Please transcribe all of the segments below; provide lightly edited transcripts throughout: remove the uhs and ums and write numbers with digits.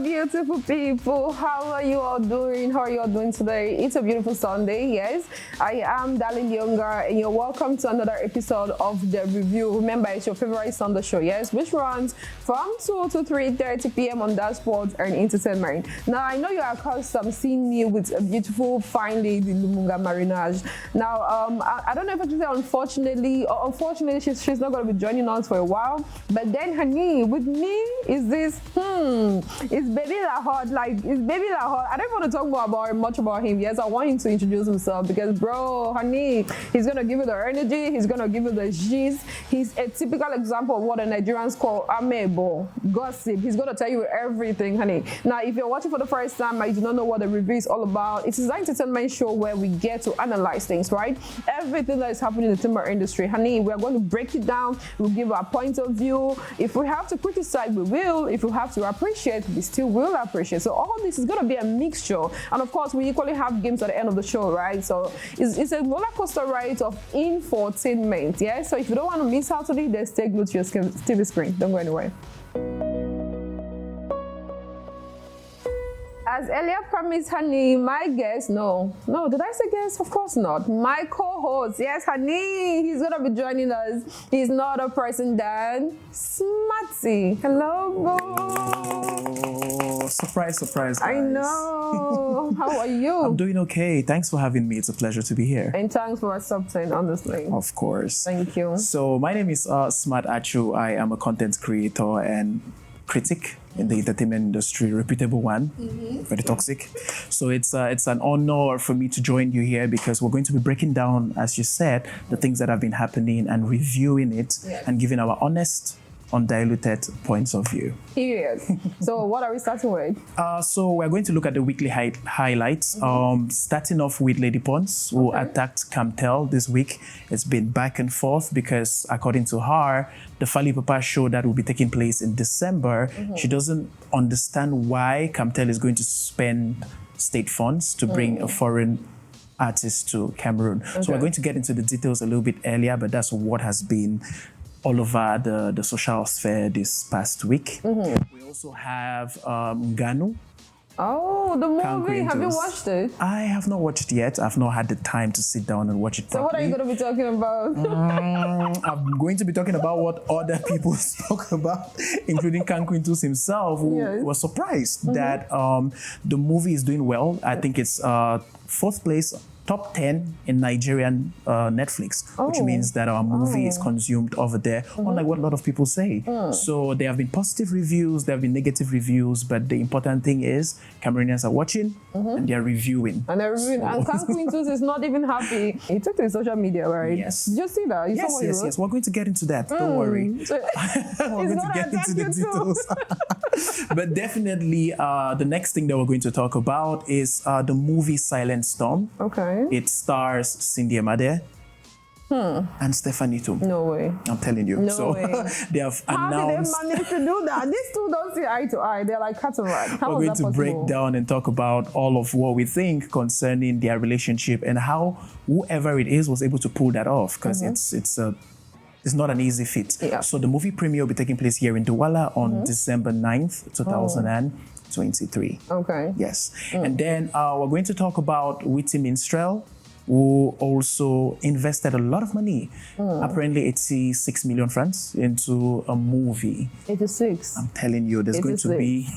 beautiful people. How are you all doing? How are you all doing today? It's a beautiful Sunday, yes. I am Lyonga, and you're welcome to another episode of The Review. Remember, it's your favorite Sunday show, yes, which runs from 2 to 3:30 p.m. on that sports and entertainment. Now, I know you are accustomed seeing me with a beautiful, fine lady, Lyonga Marinage. Now, I don't know if I should say unfortunately, or unfortunately, she's not going to be joining us for a while. But then, honey, with me is this, it's Baby Lahod. It's Baby Lahod. I don't want to talk much about him. Yes, I want him to introduce himself because, bro, honey, he's going to give you the energy. He's going to give you the gist. He's a typical example of what the Nigerians call amebo, gossip. He's going to tell you everything, honey. Now, if you're watching for the first time and you do not know what The Review is all about, it is an entertainment show where we get to analyze things, right? Everything that is happening in the timber industry, honey, we're going to break it down. We'll give our point of view. If we have to criticize, we will. If we have to appreciate, we still will appreciate. So all this is going to be a mixture. And of course, we equally have games at the end of the show, right? So it's a roller coaster ride of infotainment, yeah? So if you don't want to miss out on it, then stay glued to your TV screen. Don't go anywhere. As earlier promised, honey, my guest, no, did I say guest? Of course not. My co-host, yes, honey, he's going to be joining us. He's not a person than Smarty. Hello, bro. Surprise, guys. I know. How are you? I'm doing okay. Thanks for having me. It's a pleasure to be here. And thanks for accepting, honestly. Of course. Thank you. So my name is Smart Achu. I am a content creator and critic in the entertainment industry, reputable one, very toxic. So it's an honor for me to join you here because we're going to be breaking down, as you said, the things that have been happening and reviewing it and giving our honest, undiluted points of view. Period. So what are we starting with? So we're going to look at the weekly highlights. Starting off with Lady Pons, who attacked Camtel this week. It's been back and forth because, according to her, the Fali Papa show that will be taking place in December, she doesn't understand why Camtel is going to spend state funds to bring a foreign artist to Cameroon. So we're going to get into the details a little bit earlier, but that's what has been all over the social sphere this past week. We also have Nganu. Oh, the movie. Have you watched it? I have not watched it yet. I've not had the time to sit down and watch it properly. So what are you going to be talking about? I'm going to be talking about what other people talk about, including Kankwintus himself, who was surprised that the movie is doing well. I think it's fourth place, top 10 in Nigerian Netflix, which means that our movie is consumed over there, unlike what a lot of people say. So there have been positive reviews, there have been negative reviews, but the important thing is Cameroonians are watching and they're reviewing. And they're reviewing. And Kankwintus is not even happy. He took to his social media, right? Yes. Did you see that? Yes. We're going to get into that. Don't worry. We're going to get into the details. But definitely, the next thing that we're going to talk about is the movie Silent Storm. Okay. It stars Cindy Amade and Stephanie Tum. No way. I'm telling you. No way. They have announced. How did they manage to do that? These two don't see eye to eye. They're like cat and rat. How we're going to break down and talk about all of what we think concerning their relationship and how whoever it is was able to pull that off, because it's not an easy feat. Yeah. So the movie premiere will be taking place here in Douala on December 9th, 2023. Okay. Yes. And then we're going to talk about Witty Minstrel, who also invested a lot of money, apparently 86 million francs, into a movie. 86? I'm telling you, there's 86. Going to be...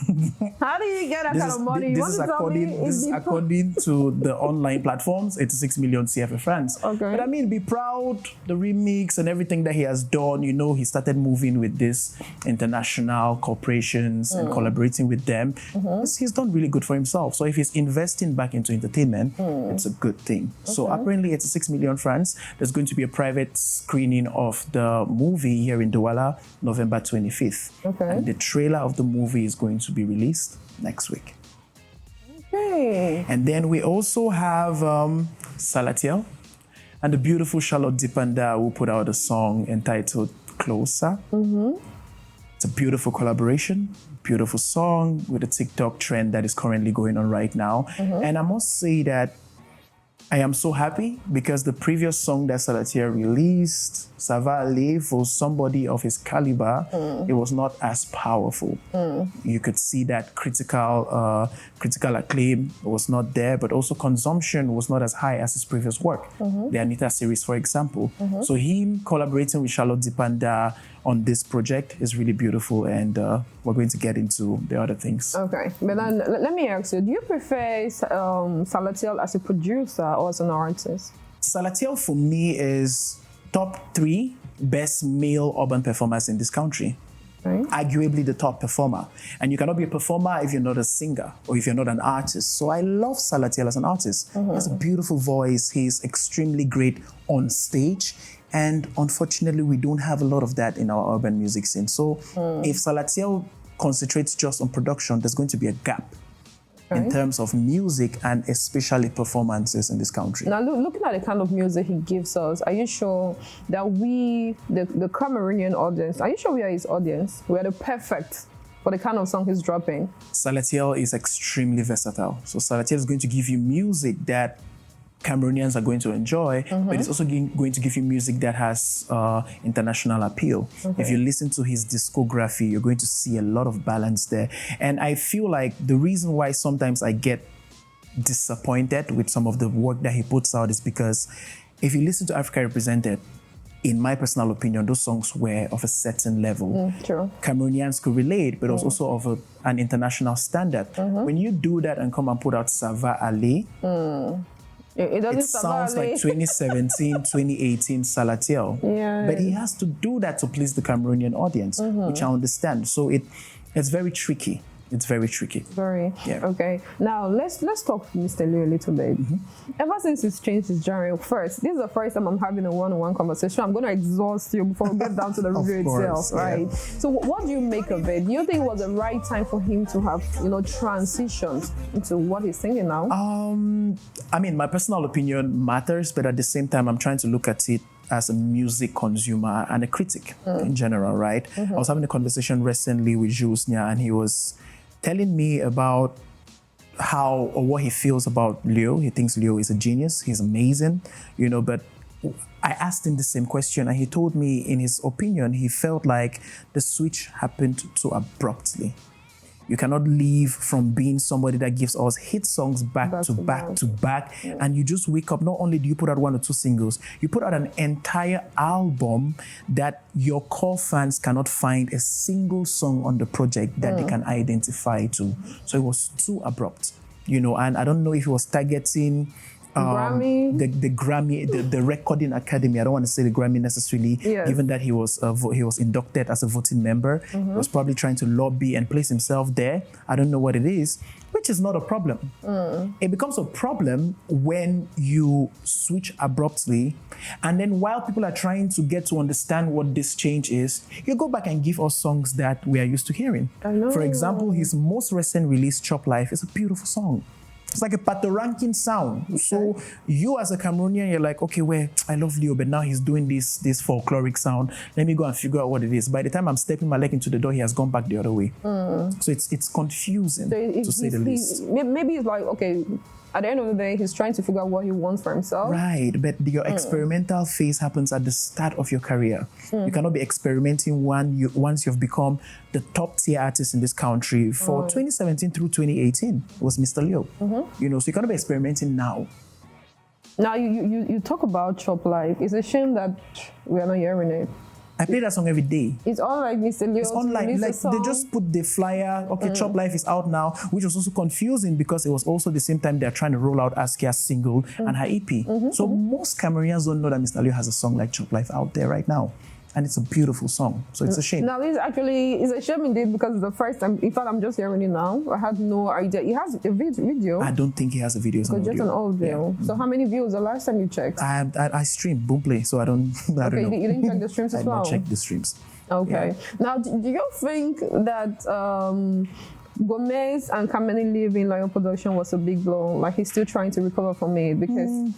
How do you get that kind of money? This is according to the online platforms, 86 million CFA francs. Okay. But I mean, be proud, the remix and everything that he has done. You know, he started moving with these international corporations and collaborating with them. He's done really good for himself. So if he's investing back into entertainment, it's a good thing. So apparently 86 million francs. There's going to be a private screening of the movie here in Douala, November 25th. Okay. And the trailer of the movie is going to be released next week. Okay. And then we also have Salatiel and the beautiful Charlotte Dipanda, who put out a song entitled Closer. It's a beautiful collaboration, beautiful song with a TikTok trend that is currently going on right now. And I must say that I am so happy because the previous song that Salatiel released, Ça va aller, for somebody of his caliber, it was not as powerful. You could see that critical acclaim was not there, but also consumption was not as high as his previous work. The Anita series, for example. So him collaborating with Charlotte Dipanda on this project is really beautiful, and we're going to get into the other things. Okay, but then let me ask you, do you prefer Salatiel as a producer or as an artist? Salatiel for me is top 3 best male urban performers in this country. Right. Arguably the top performer. And you cannot be a performer if you're not a singer or if you're not an artist. So I love Salatiel as an artist. He has a beautiful voice. He's extremely great on stage. And unfortunately, we don't have a lot of that in our urban music scene. So if Salatiel concentrates just on production, there's going to be a gap in terms of music and especially performances in this country. Now, looking at the kind of music he gives us, are you sure that we, the Cameroonian audience, are you sure we are his audience? We are the perfect for the kind of song he's dropping? Salatiel is extremely versatile. So Salatiel is going to give you music that Cameroonians are going to enjoy, but it's also going to give you music that has international appeal. If you listen to his discography, you're going to see a lot of balance there. And I feel like the reason why sometimes I get disappointed with some of the work that he puts out is because if you listen to Africa Represented, in my personal opinion, those songs were of a certain level. True. Cameroonians could relate, but it was also of an international standard. When you do that and come and put out Ça va aller, it sounds like 2017, 2018 Salatiel. Yeah. But he has to do that to please the Cameroonian audience, which I understand. So it's very tricky. It's very tricky. Very. Yeah. Okay. Now let's talk to Mr. Leo a little bit. Ever since he's changed his genre, first, this is the first time I'm having a one-on-one conversation. I'm going to exhaust you before we get down to the review itself, right? So what do you make of it? Do you think it was the right time for him to have, transitioned into what he's singing now? I mean, my personal opinion matters, but at the same time, I'm trying to look at it as a music consumer and a critic in general, right? I was having a conversation recently with Jules Nya, and he was telling me about how or what he feels about Leo. He thinks Leo is a genius. He's amazing, but I asked him the same question, and he told me, in his opinion, he felt like the switch happened too abruptly. You cannot leave from being somebody that gives us hit songs back to back, and you just wake up. Not only do you put out 1 or 2 singles, you put out an entire album that your core fans cannot find a single song on the project that they can identify to. So it was too abrupt, and I don't know if he was targeting Grammy? the Grammy, the Recording Academy. I don't want to say the Grammy necessarily, given that he was inducted as a voting member. He was probably trying to lobby and place himself there. I don't know what it is, which is not a problem. It becomes a problem when you switch abruptly, and then while people are trying to get to understand what this change is, you go back and give us songs that we are used to hearing. For example, his most recent release, Chop Life, is a beautiful song. It's like a Patoranking sound. So you as a Cameroonian, you're like, okay, I love Leo, but now he's doing this folkloric sound. Let me go and figure out what it is. By the time I'm stepping my leg into the door, he has gone back the other way. So it's confusing, to say the least. Maybe it's like, okay, at the end of the day, he's trying to figure out what he wants for himself. Right, but your experimental phase happens at the start of your career. You cannot be experimenting once you've become the top tier artist in this country. For 2017 through 2018 was Mr. Leo. So you cannot be experimenting now. Now you talk about Chop Life. It's a shame that we are not hearing it. I play that song every day. It's all like Mr. Leo. It's online. Like they just put the flyer. Okay, Chop Life is out now, which was also confusing because it was also the same time they're trying to roll out Askia's single and her EP. So most Cameroonians don't know that Mr. Leo has a song like Chop Life out there right now. And it's a beautiful song. So it's a shame. Now, it's a shame indeed because the first time, in fact, I'm just hearing it now. I had no idea. He has a video. I don't think he has a video. Just an audio. Yeah. So how many views the last time you checked? I stream Boomplay, so I don't know. You didn't check the streams as well? I did not check the streams. Okay. Yeah. Now, do you think that Gomez and Kameni leaving Lion Production was a big blow? Like he's still trying to recover from it because...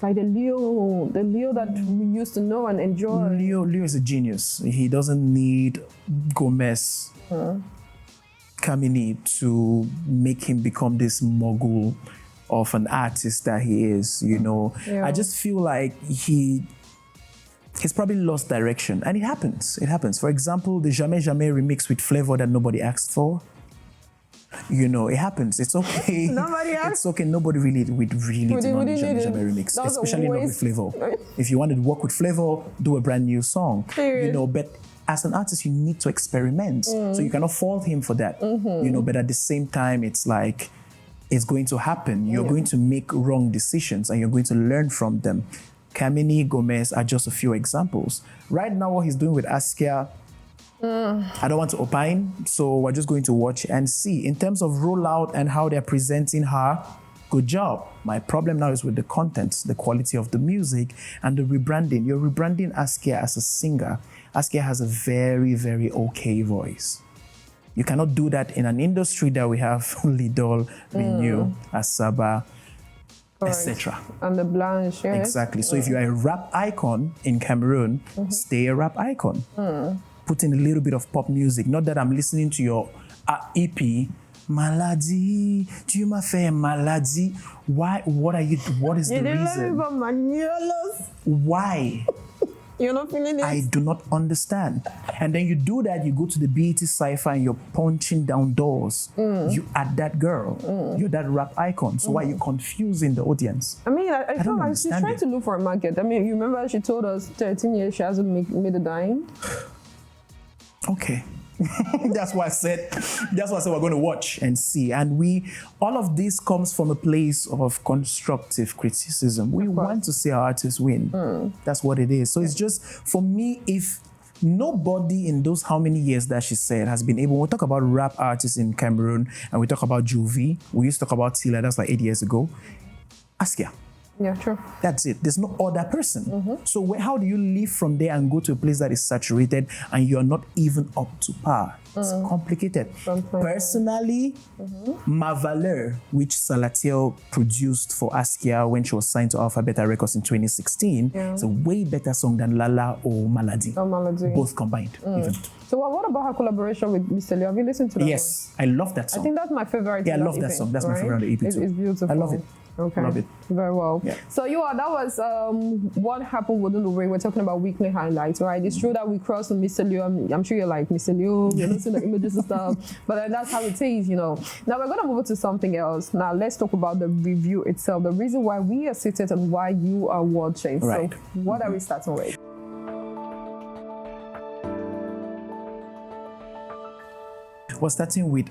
Like the Leo that we used to know and enjoy. Leo is a genius. He doesn't need Gomez, Kamini to make him become this mogul of an artist that he is, you know. Yeah. I just feel like he's probably lost direction, and it happens. It happens. For example, the Jamais Jamais remix with Flavor that nobody asked for. You know, it happens. It's okay. Nobody asked. It's okay. Nobody really did want the Jamais Jamais remix, especially not with Flavor. If you wanted to work with Flavor, do a brand new song. You know, but as an artist, you need to experiment. So you cannot fault him for that. You know, but at the same time, it's like, it's going to happen. You're going to make wrong decisions and you're going to learn from them. Kamini, Gomez are just a few examples. Right now, what he's doing with Askia, I don't want to opine, so we're just going to watch and see. In terms of rollout and how they're presenting her, good job. My problem now is with the content, the quality of the music, and the rebranding. You're rebranding Askia as a singer. Askia has a very, very okay voice. You cannot do that in an industry that we have Lidl, Renew, Asaba, etc. And the Blanche, yes. Exactly. So if you are a rap icon in Cameroon, stay a rap icon. Put in a little bit of pop music. Not that I'm listening to your EP, Maladi, tu m'as fait maladie. Why? What are you? What is the reason? Why? You're not feeling it? I do not understand. And then you do that, you go to the BET Cypher and you're punching down doors. You are that girl. You're that rap icon. So why are you confusing the audience? I mean, I feel like she's trying to look for a market. I mean, you remember she told us 13 years she hasn't made a dime? Okay. That's why I said we're going to watch and see. And all of this comes from a place of constructive criticism. We want to see our artists win. That's what it is. So it's just, for me, if nobody in those how many years that she said has been able, we talk about rap artists in Cameroon and we talk about Jovi, we used to talk about Tila, that's like 8 years ago. Askia. Yeah, true. That's it. There's no other person. So how do you leave from there and go to a place that is saturated and you're not even up to par? It's complicated. Personally, Ma Valeur, which Salatiel produced for Askia when she was signed to Alpha Beta Records in 2016, is a way better song than Lala or Maladi. Both combined, even. So what about her collaboration with Mr. Leo? Have you listened to that? Yes, I love that song. I think that's my favorite. Yeah, I love that song. That's my favorite on the EP too. It's beautiful. I love it. Okay. Love it. Very well. Yeah. So that was what happened within the way. We're talking about weekly highlights, right? It's true that we crossed with Mr. Leo. I'm sure you're like Mr. Leo, you're looking at the images and stuff, but that's how it is, you know. Now we're gonna move on to something else. Now let's talk about the review itself, the reason why we are seated and why you are watching. Right. So what are we starting with? We're starting with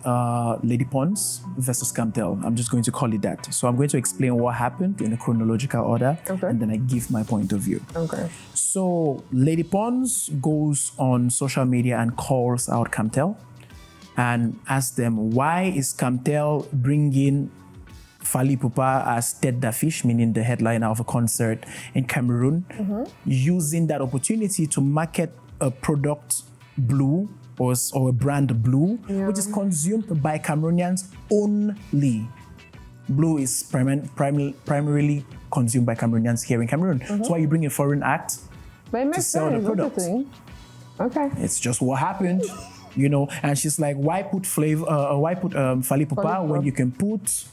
Lady Pons versus Camtel. I'm just going to call it that. So I'm going to explain what happened in a chronological order, and then I give my point of view. Okay. So Lady Pons goes on social media and calls out Camtel and asks them, why is Camtel bringing Fally Ipupa as tête d'affiche, meaning the headliner of a concert in Cameroon, using that opportunity to market a product, Blue, or a brand Blue, which is consumed by Cameroonians only. Blue is primarily consumed by Cameroonians here in Cameroon. So why you bring a foreign act to sell the product? Okay. It's just what happened, you know. And she's like, why put Fally Ipupa when you can put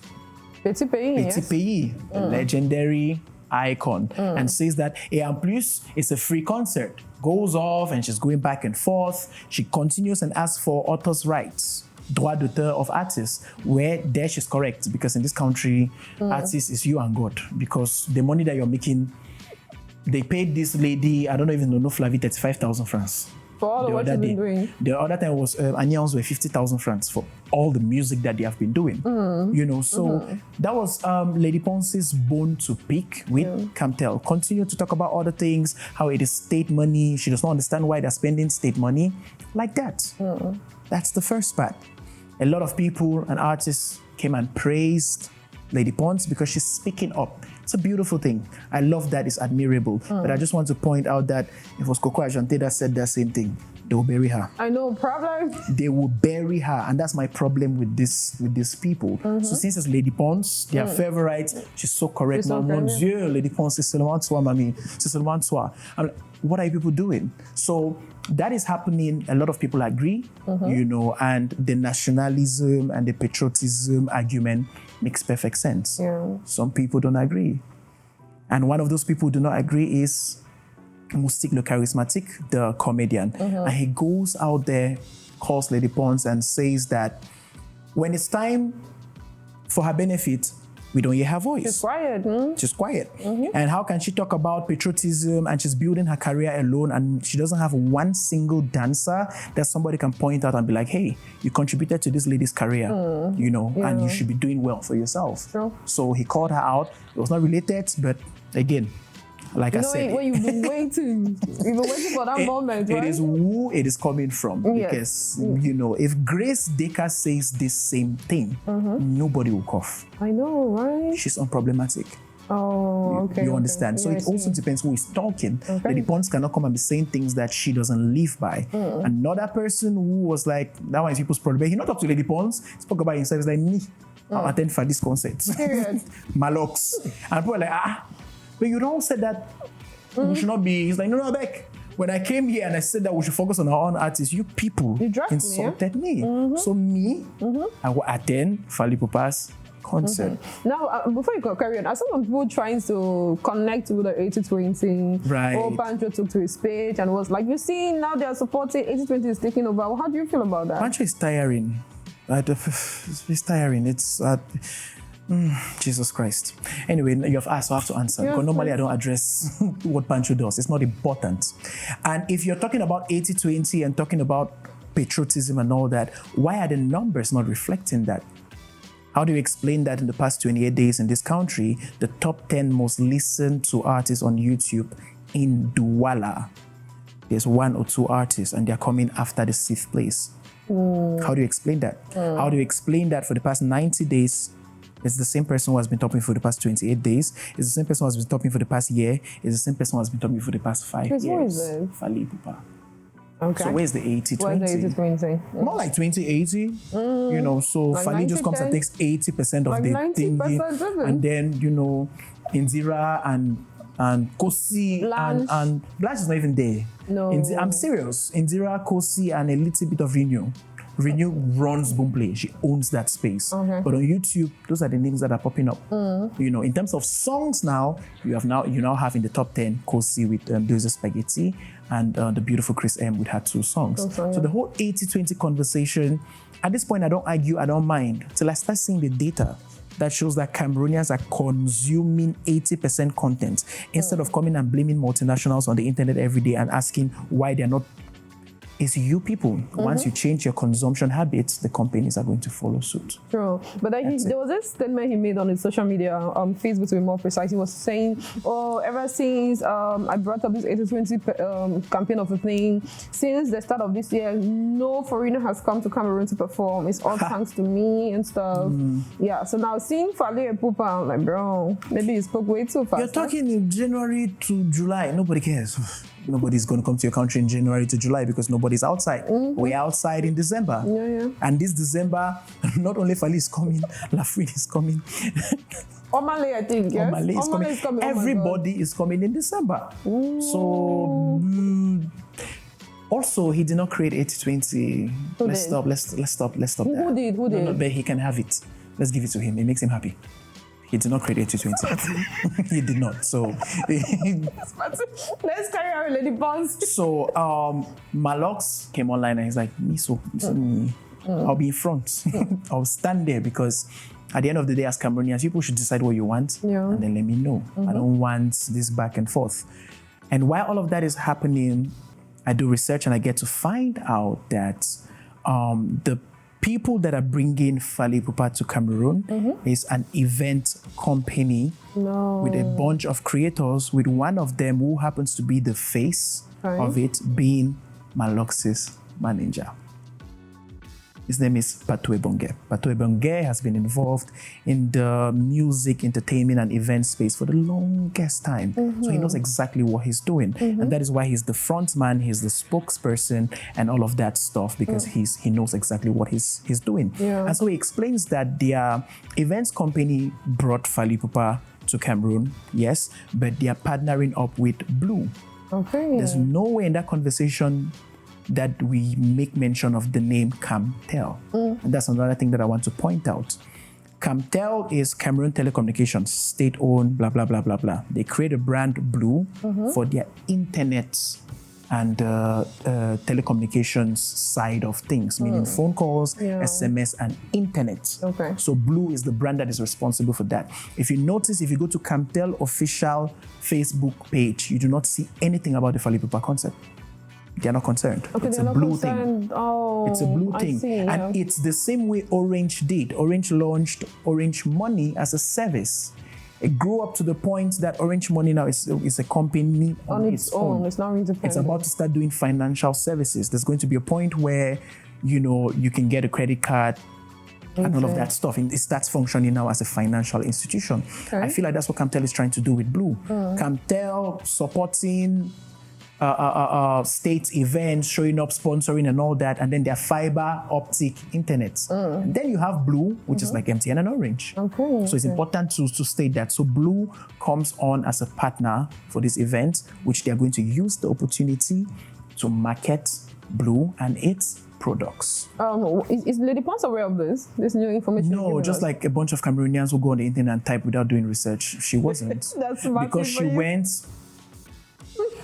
Petit Pays, a legendary icon, and says that en plus it's a free concert. Goes off and she's going back and forth. She continues and asks for author's rights, droit d'auteur of artists, where there she's correct, because in this country, artist is you and God, because the money that you're making, they paid this lady, I don't even know, Flavie, 35,000 francs. For all what you've been doing. The other time was Agnans were 50,000 francs for all the music that they have been doing. You know, so that was Lady Pons's bone to pick with Camtel. Continue to talk about other things, how it is state money. She does not understand why they're spending state money like that. That's the first part. A lot of people and artists came and praised Lady Pons because she's speaking up. It's a beautiful thing. I love that. It's admirable. But I just want to point out that if it was Coco Ajante that said that same thing, they will bury her. I know, problem. They will bury her, and that's my problem with these people. So since it's Lady Pons, their favorite, she's so correct. Mon Dieu, Lady Pons, c'est seulement toi, mamie. C'est seulement toi. I'm like, what are you people doing? So that is happening. A lot of people agree, you know, and the nationalism and the patriotism argument makes perfect sense. Yeah. Some people don't agree. And one of those people who do not agree is Moustique le Charismatique, the comedian. And he goes out there, calls Lady Pons and says that when it's time for her benefit, we don't hear her voice. She's quiet. She's quiet. And how can she talk about patriotism and she's building her career alone and she doesn't have one single dancer that somebody can point out and be like, hey, you contributed to this lady's career, you know, and you should be doing well for yourself. True. So he called her out. It was not related, but again, like I said, when you've been waiting, for that moment, right? It is who it is coming from. Because, you know, if Grace Dacre says this same thing, nobody will cough. I know, right? She's unproblematic. Oh, okay. You understand? So it also depends who is talking. Lady Pons cannot come and be saying things that she doesn't live by. Another person who was like, that one is people's problem. He not talk to Lady Pons, spoke about himself. It's like me. I'll attend for this concert. Malox. And people are like, but you don't say that we should not be. He's like, no, Beck. When I came here and I said that we should focus on our own artists, you people insulted me. So I will attend Fally Ipupa's concert. Now, before you carry on, are some people trying to connect with the 80-20? Right. Or Pancho took to his page and was like, you see, now they are supporting 80-20 is taking over. How do you feel about that? Pancho is tiring. It's tiring. It's... Jesus Christ. Anyway, you have asked, so I have to answer. Because normally I don't address what Pancho does. It's not important. And if you're talking about 80-20 and talking about patriotism and all that, why are the numbers not reflecting that? How do you explain that in the past 28 days in this country, the top 10 most listened to artists on YouTube in Douala, there's 1 or 2 artists and they're coming after the 6th place? How do you explain that? How do you explain that for the past 90 days, it's the same person who has been topping for the past 28 days. It's the same person who has been topping for the past year. It's the same person who has been topping for the past 5 years. Who is it? Fally Ipupa. Okay. So where's the 80-20? Where's the 80-20? More like 20-80. You know, so like Fally just comes and takes 80% of like the thing. And then, you know, Indira and Kosi and Blanche is not even there. No. I'm serious. Indira, Kosi, and a little bit of Renew. Renew runs Boomplay. She owns that space. But on YouTube, those are the names that are popping up. You know, in terms of songs now, you now have in the top 10 Kosi with Dozer Spaghetti and the beautiful Chris M with her 2 songs. So the whole 80-20 conversation, at this point, I don't argue, I don't mind, till I start seeing the data that shows that Cameroonians are consuming 80% content instead of coming and blaming multinationals on the internet every day and asking why they're not. It's you people. Once you change your consumption habits, the companies are going to follow suit. True. But then there was this statement he made on his social media, Facebook to be more precise. He was saying, ever since I brought up this 80-20 campaign of a thing, since the start of this year, no foreigner has come to Cameroon to perform. It's all thanks to me and stuff. Yeah, so now seeing Fally Ipupa, I'm like, bro, maybe you spoke way too fast. You're talking in January to July. Nobody cares. Nobody's going to come to your country in January to July because nobody's outside. We're outside in December. And this December, not only Fally is coming, Lafrine is coming. Omale, I think, yes? Omale is coming. Everybody is coming in December. So, also, he did not create 80-20. Let's stop there. Who did? No, but he can have it. Let's give it to him. It makes him happy. He did not create 80-20. He did not. So let's carry on, Lady Pons. So Malox came online and he's like, me. I'll be in front. I'll stand there because at the end of the day, as Cameroonians, people should decide what you want and then let me know. I don't want this back and forth. And while all of that is happening, I do research and I get to find out that the people that are bringing Fally Ipupa to Cameroon is an event company with a bunch of creators, with one of them who happens to be the face of it being Malox's manager. His name is Pathé Bonge. Pathé Bonge has been involved in the music, entertainment, and event space for the longest time. So he knows exactly what he's doing. And that is why he's the front man, he's the spokesperson, and all of that stuff, because he knows exactly what he's doing. And so he explains that their events company brought Fally Ipupa to Cameroon, yes, but they are partnering up with Blue. There's nowhere in that conversation that we make mention of the name Camtel. And that's another thing that I want to point out. Camtel is Cameroon Telecommunications, state-owned, blah, blah, blah, blah, blah. They create a brand Blue for their internet and telecommunications side of things, meaning phone calls, SMS, and internet. Okay. So Blue is the brand that is responsible for that. If you notice, if you go to Camtel official Facebook page, you do not see anything about the Fally Ipupa concert. They're not concerned. Okay, it's they're a not Blue concerned. thing. Oh, it's a Blue thing. see, and it's the same way Orange did. Orange launched Orange Money as a service. It grew up to the point that Orange Money now is a company on its own. It's not independent. It's about to start doing financial services. There's going to be a point where, you can get a credit card and all of that stuff. It starts functioning now as a financial institution. Okay. I feel like that's what Camtel is trying to do with Blue. Camtel supporting state events, showing up, sponsoring and all that, and then their fiber optic internet. And then you have Blue, which is like MTN and Orange. Okay. So it's important to state that. So Blue comes on as a partner for this event, which they are going to use the to market Blue and its products. Is Lady Pons aware of this new information? No, just like a bunch of Cameroonians who go on the internet and type without doing research. She wasn't. That's because she went.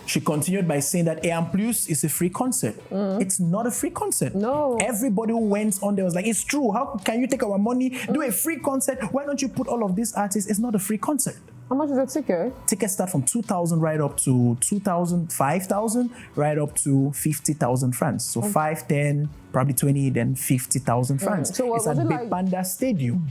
She continued by saying that AM Plus is a free concert. It's not a free concert. No. Everybody who went on there was like, it's true. How can you take our money, do a free concert? Why don't you put all of these artists? It's not a free concert. How much is a ticket? Tickets start from 2,000 right up to 2,000, 5,000, right up to 50,000 francs. So 5, 10, probably 20, then 50,000 francs. So it's at Bepanda Stadium.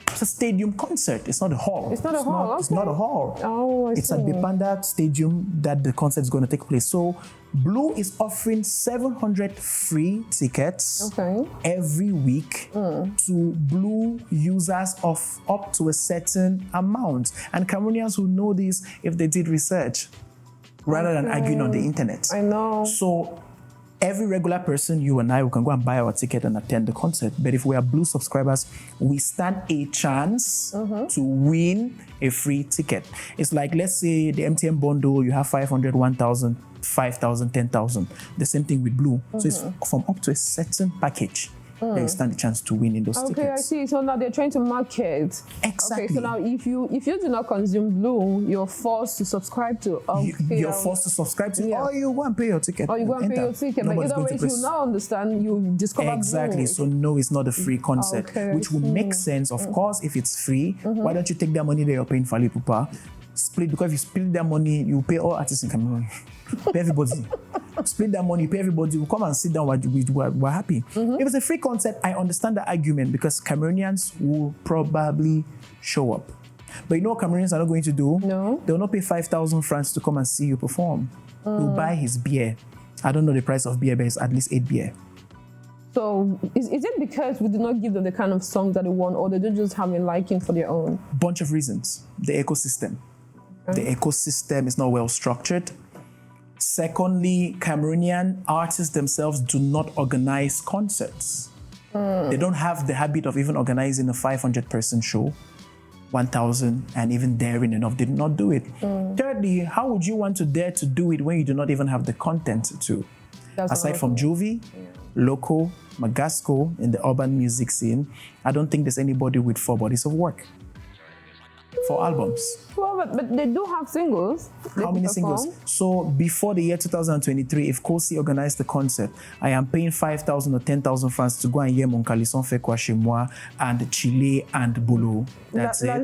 It's a stadium concert. It's not a hall. It's not a hall. It's not a hall. Oh, it's at Bepanda Stadium that the concert is going to take place. So Blue is offering 700 free tickets every week to Blue users of up to a certain amount. And Cameroonians who know this, if they did research, rather than arguing on the internet. I know. So every regular person, you and I, we can go and buy our ticket and attend the concert. But if we are Blue subscribers, we stand a chance to win a free ticket. It's like, let's say the MTN bundle, you have 500, 1,000, 5,000, 10,000. The same thing with Blue. So it's from up to a certain package. They stand a chance to win in those tickets. Okay, I see. So now they're trying to market. Exactly. Okay, so now if you do not consume Blue, you're forced to subscribe to. You're forced to subscribe to, or you go and pay your ticket. Or you go and pay your ticket. But either way, you now understand, you discover exactly. Blue. So no, it's not a free concert, which would make sense. Of course, if it's free, why don't you take that money that you're paying Fally Ipupa, split, because if you split that money, you pay all artists in Cameroon. Pay everybody. Split that money, pay everybody. We'll come and sit down. We're happy. If it's a free concert, I understand the argument because Cameroonians will probably show up. But you know what Cameroonians are not going to do? No. They'll not pay 5,000 francs to come and see you perform. They'll buy his beer. I don't know the price of beer, but it's at least 8 beer. So is it because we do not give them the kind of songs that they want, or they don't just have a liking for their own? Bunch of reasons. The ecosystem. The ecosystem is not well structured. Secondly, Cameroonian artists themselves do not organize concerts. They don't have the habit of even organizing a 500-person show, 1,000, and even daring enough. They do not do it. Thirdly, how would you want to dare to do it when you do not even have the content to? Aside from Jovi, Loco, Magasco in the urban music scene, I don't think there's anybody with 4 bodies of work. 4 albums. Well, but they do have singles. How many singles? So before the year 2023, if Kosi organized the concert, I am paying 5,000 or 10,000 francs to go and hear Mon Calisson fait quoi chez moi and Chile and Bolo. That's it.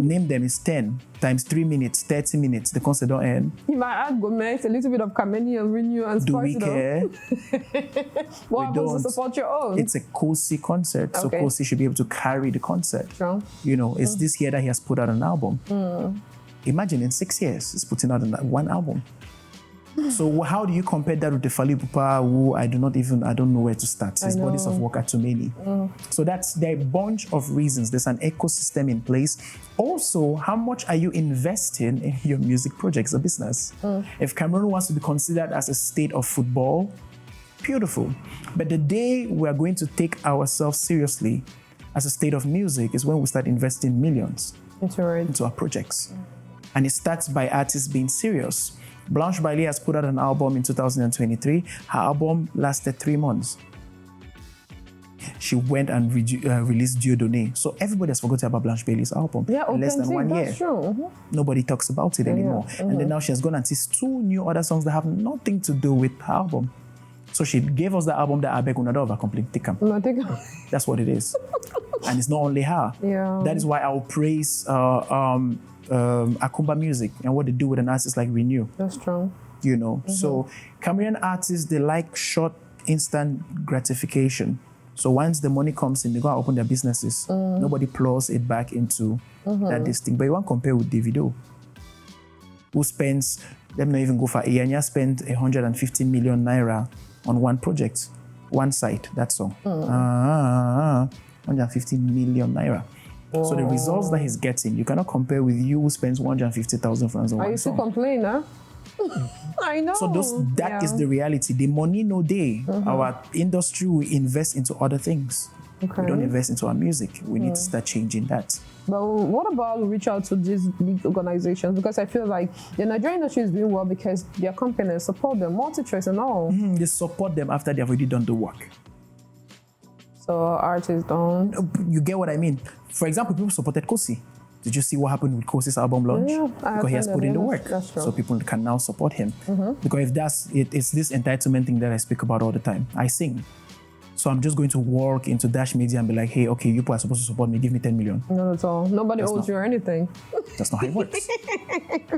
Name them is 10 times 3 minutes, 30 minutes. The concert don't end. You might add Gomez, a little bit of Kameni and Renew and do we care? What happens to support your own? It's a Kosi concert, so Kosi should be able to carry the concert. Sure. You know, it's this year that he has put out an album. Imagine in 6 years, he's putting out one album. So how do you compare that with the Fally Ipupa, who I don't know where to start. His bodies of work are too many. So there are a bunch of reasons. There's an ecosystem in place. Also, how much are you investing in your music projects, a business? If Cameroon wants to be considered as a state of football, beautiful. But the day we are going to take ourselves seriously as a state of music is when we start investing millions into our projects. And it starts by artists being serious. Blanche Bailey has put out an album in 2023. Her album lasted 3 months. she went and released Dieudonné. So everybody has forgotten about Blanche Bailey's album in less than 1 year. That's true. Nobody talks about it anymore. And then now she has gone and released 2 new other songs that have nothing to do with her album. So she gave us the album that Abeg Unadova completely. That's what it is. And it's not only her. Yeah. That is why I will praise Akumba Music and what they do with an artist like Renew. That's true. You know, so Cameroonian artists, they like short, instant gratification. So once the money comes in, they go and open their businesses. Nobody plows it back into that this thing. But you want to compare with Davido, who spends, let me not even go for Iyanya, spent 150 million naira on one project, one site, that song. 150 million naira. So the results that he's getting, you cannot compare with you who spends 150,000 francs on one song. I used to complain, huh? I know. So that is the reality. The money no day. Our industry will invest into other things. We don't invest into our music. We need to start changing that. But what about reach out to these big organizations? Because I feel like the Nigerian industry is doing well because their companies support them, multi-choice and all. They support them after they've already done the work. So artists don't. You get what I mean? For example, people supported Kosi. Did you see what happened with Kosi's album launch? Yeah, because he has put in the work. That's true. So people can now support him. Because if that's it, it's this entitlement thing that I speak about all the time. I sing. So I'm just going to walk into Dash Media and be like, hey, okay, you people are supposed to support me, give me 10 million. Not at all. Nobody owes you or anything. That's not how it works.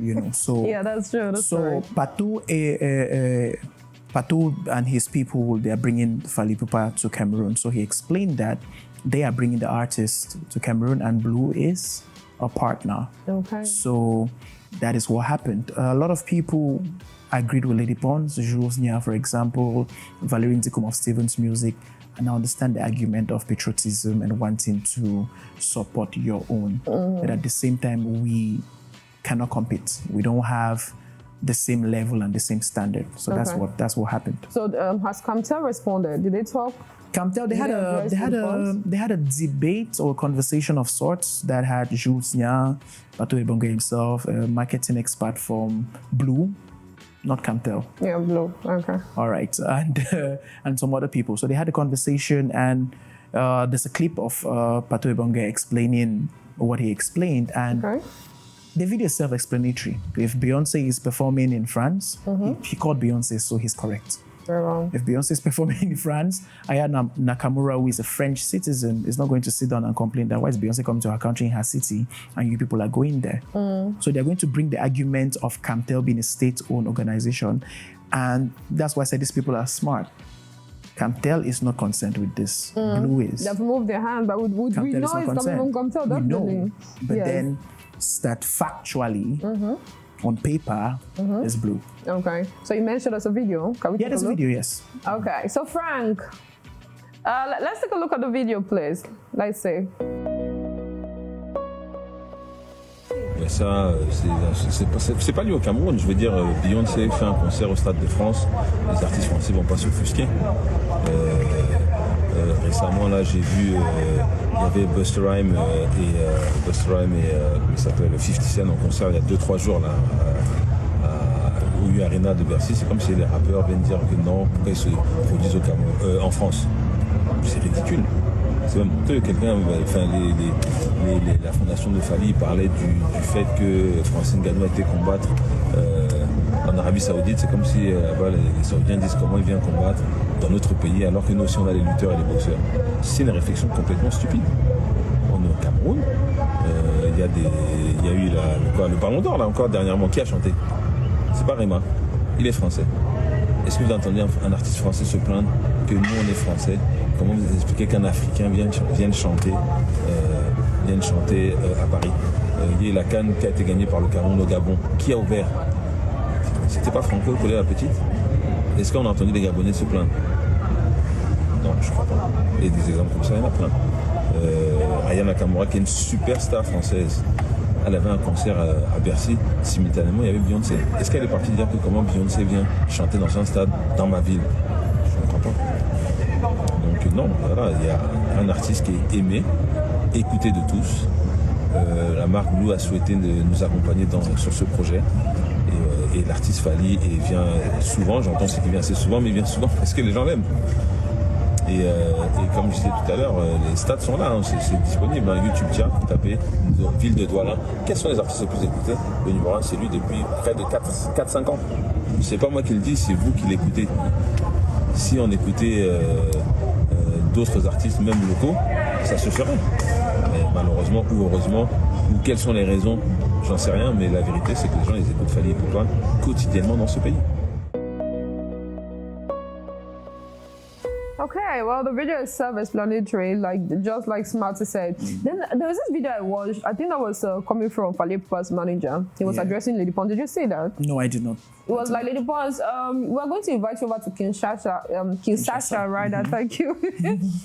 You know, so... Yeah, that's true. That's so Patou and his people, they are bringing Fally Ipupa to Cameroon. So he explained that they are bringing the artist to Cameroon and Blue is a partner. Okay. So that is what happened. A lot of people agreed with Lady Pons, Jules Nia, for example, Valerie Nzikum of Stevens Music, and I understand the argument of patriotism and wanting to support your own. But at the same time, we cannot compete. We don't have the same level and the same standard. So that's what happened. So has Camtel responded? Did they talk? Camtel, they had a debate or conversation of sorts that had Jules Nia, Patou Ebonge himself, a marketing expert from Blue, not Camtel. Yeah, Blue. Okay. All right, and some other people. So they had a conversation, and there's a clip of Patou Ebonge explaining what he explained, and the video is self-explanatory. If Beyonce is performing in France, he called Beyonce, so he's correct. Very wrong. If Beyonce is performing in France, Aya Nakamura, who is a French citizen, is not going to sit down and complain that why is Beyonce coming to her country in her city and you people are going there. So they're going to bring the argument of Camtel being a state-owned organization. And that's why I said these people are smart. Camtel is not concerned with this. Blue is. They've moved their hand, but would we know it's coming from Camtel? We know. But then that factually, on paper, is Blue. Okay. So you mentioned there's a video. Can we take there's a video, yes. Okay. So Frank, let's take a look at the video, please. Let's see. Ça, c'est pas lié au Cameroun. Je veux dire, Beyoncé fait un concert au Stade de France. Les artistes français vont pas s'offusquer. Récemment, là, j'ai vu, il y avait Busta Rhymes et comment il s'appelle, 50 Cent en concert il y a 2-3 jours là, au U Arena de Bercy. C'est comme si les rappeurs viennent dire que non, pourquoi ils se produisent au Cameroun, en France. C'est ridicule. C'est même honteux. Quelqu'un, enfin, la fondation de Fally parlait du fait que Francine Gano a été combattre en Arabie Saoudite. C'est comme si les Saoudiens disent comment ils viennent combattre dans notre pays alors que nous aussi on a les lutteurs et les boxeurs. C'est une réflexion complètement stupide. On est au Cameroun. Il y a eu le Ballon d'Or là encore dernièrement. Qui a chanté? C'est pas Rema. Il est français. Est-ce que vous entendez un artiste français se plaindre que nous on est français? Comment vous expliquez qu'un Africain vienne chanter à Paris? Il y a la CAN qui a été gagnée par le Cameroun au Gabon. Qui a ouvert? C'était pas Franco Collet la petite? Est-ce qu'on a entendu des Gabonais se plaindre? Non, je crois pas. Et des exemples comme ça, il y en a plein. Aya Nakamura qui est une superstar française. Elle avait un concert à Bercy, simultanément il y avait Beyoncé. Est-ce qu'elle est partie dire que comment Beyoncé vient chanter dans un stade dans ma ville? Je ne crois pas. Donc non, voilà, il y a un artiste qui est aimé, écouté de tous. La marque Blue a souhaité nous accompagner sur ce projet. Et l'artiste Fally vient souvent, j'entends ce qu'il vient assez souvent, mais il vient souvent parce que les gens l'aiment. Et comme je disais tout à l'heure, les stats sont là, hein, c'est disponible. Hein. YouTube, tiens, vous tapez ville de Douala. Quels sont les artistes les plus écoutés? Le numéro 1, c'est lui depuis près de 4-5 ans. C'est pas moi qui le dis, c'est vous qui l'écoutez. Si on écoutait d'autres artistes, même locaux, ça se ferait. Mais malheureusement ou heureusement, ou quelles sont les raisons, j'en sais rien, mais la vérité, c'est que les gens les écoutent Fally Ipupa quotidiennement dans ce pays. Okay, well, the video is self-explanatory, just like Smarty said. Then there was this video I watched. I think that was coming from Fally Ipupa's manager. He was addressing Lady Pons. Did you see that? No, I did not. It was like, Lady Pons, we're going to invite you over to Kinshasa, right? Thank you.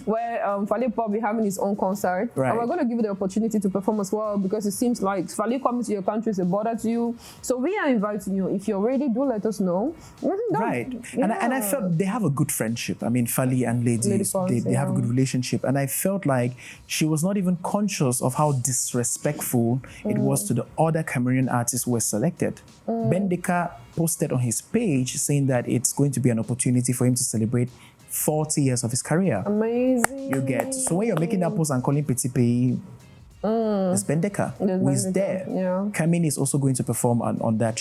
Where Fally Ipupa will be having his own concert. Right. And we're going to give you the opportunity to perform as well, because it seems like Fally coming to your country is a bother to you. So we are inviting you. If you're ready, do let us know. Right. And I felt they have a good friendship. I mean, Fally and Lady Pons, they have a good relationship. And I felt like she was not even conscious of how disrespectful it was to the other Cameroonian artists who were selected. Bendeka posted on his page saying that it's going to be an opportunity for him to celebrate 40 years of his career. Amazing. You get. So when you're making that post and calling Petit Pays, it's Bendeka who is there. Yeah. Kamini is also going to perform on that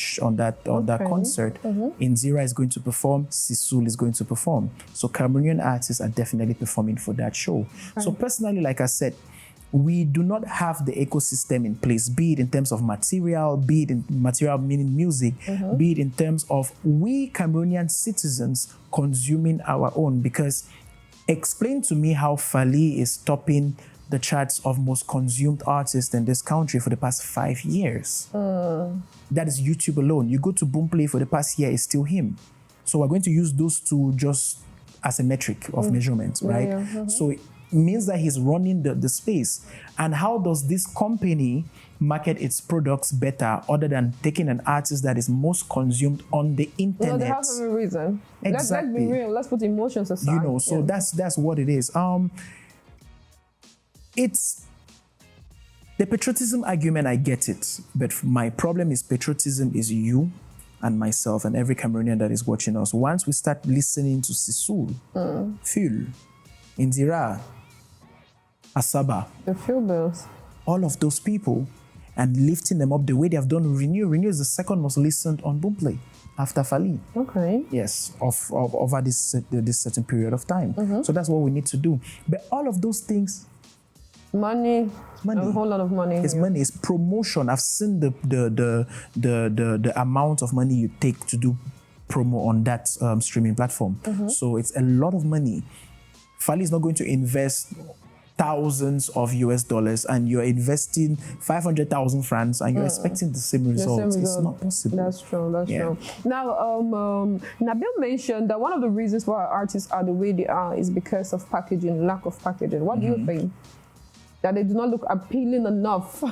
concert. Inzira is going to perform. Sisul is going to perform. So Cameroonian artists are definitely performing for that show. So personally, like I said, we do not have the ecosystem in place, be it in terms of material, be it in material meaning music, be it in terms of we Cameroonian citizens consuming our own. Because explain to me how Fally is topping the charts of most consumed artists in this country for the past 5 years. That is YouTube alone. You go to Boomplay for the past year, it's still him. So we're going to use those two just as a metric of measurement, right? So it means that he's running the space. And how does this company market its products better other than taking an artist that is most consumed on the internet? They have a reason. Exactly. Let's be real. Let's put emotions aside. So that's what it is. It's the patriotism argument, I get it. But my problem is patriotism is you and myself and every Cameroonian that is watching us. Once we start listening to Sisul, Phul, Indira, Asaba, the Phil Bills, all of those people, and lifting them up the way they have done Renew. Renew is the second most listened on Boomplay after Fally. Okay. Yes, over this certain period of time. So that's what we need to do. But all of those things, money, a whole lot of money. It's money. It's promotion. I've seen the amount of money you take to do promo on that streaming platform. So it's a lot of money. Fally is not going to invest thousands of US dollars and you're investing 500,000 francs and you're expecting the same results. It's not possible. That's true. That's true. Now, Nabil mentioned that one of the reasons why artists are the way they are is because of packaging, lack of packaging. What do you think? That they do not look appealing enough?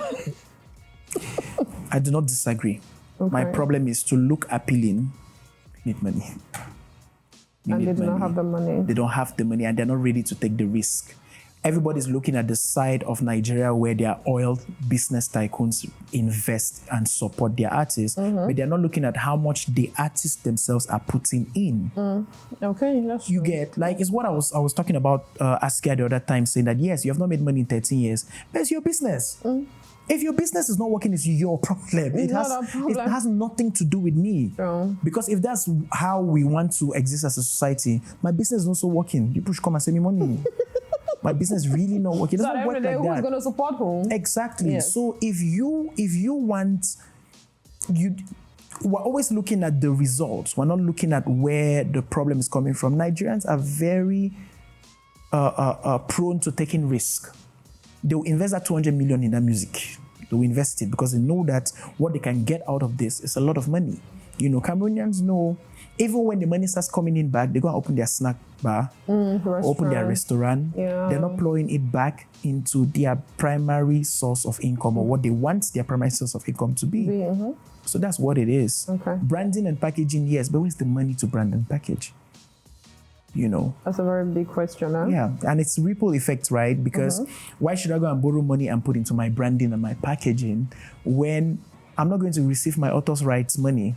I do not disagree. My problem is to look appealing, need money. And they do not have the money. They don't have the money and they're not ready to take the risk. Everybody's looking at the side of Nigeria where their oil business tycoons invest and support their artists, but they're not looking at how much the artists themselves are putting in. Okay, that's true. You get, like, it's what I was talking about Askia the other time, saying that, yes, you have not made money in 13 years, but it's your business. If your business is not working, it's your problem. It has nothing to do with me. Because if that's how we want to exist as a society, my business is also working. People should come and send me money. My business really not working. It doesn't work like who's that. Going to support whom? Exactly. Yes. So if you want, we're always looking at the results. We're not looking at where the problem is coming from. Nigerians are very prone to taking risk. They'll invest that 200 million in that music. They'll invest it because they know that what they can get out of this is a lot of money. You know, Cameroonians know, even when the money starts coming in back, they go and open their snack bar, open their restaurant. They're not plowing it back into their primary source of income or what they want their primary source of income to be. So that's what it is. Branding and packaging, yes, but where's the money to brand and package? You know, that's a very big question, huh? Yeah, and it's ripple effect, right? Because why should I go and borrow money and put into my branding and my packaging when I'm not going to receive my author's rights money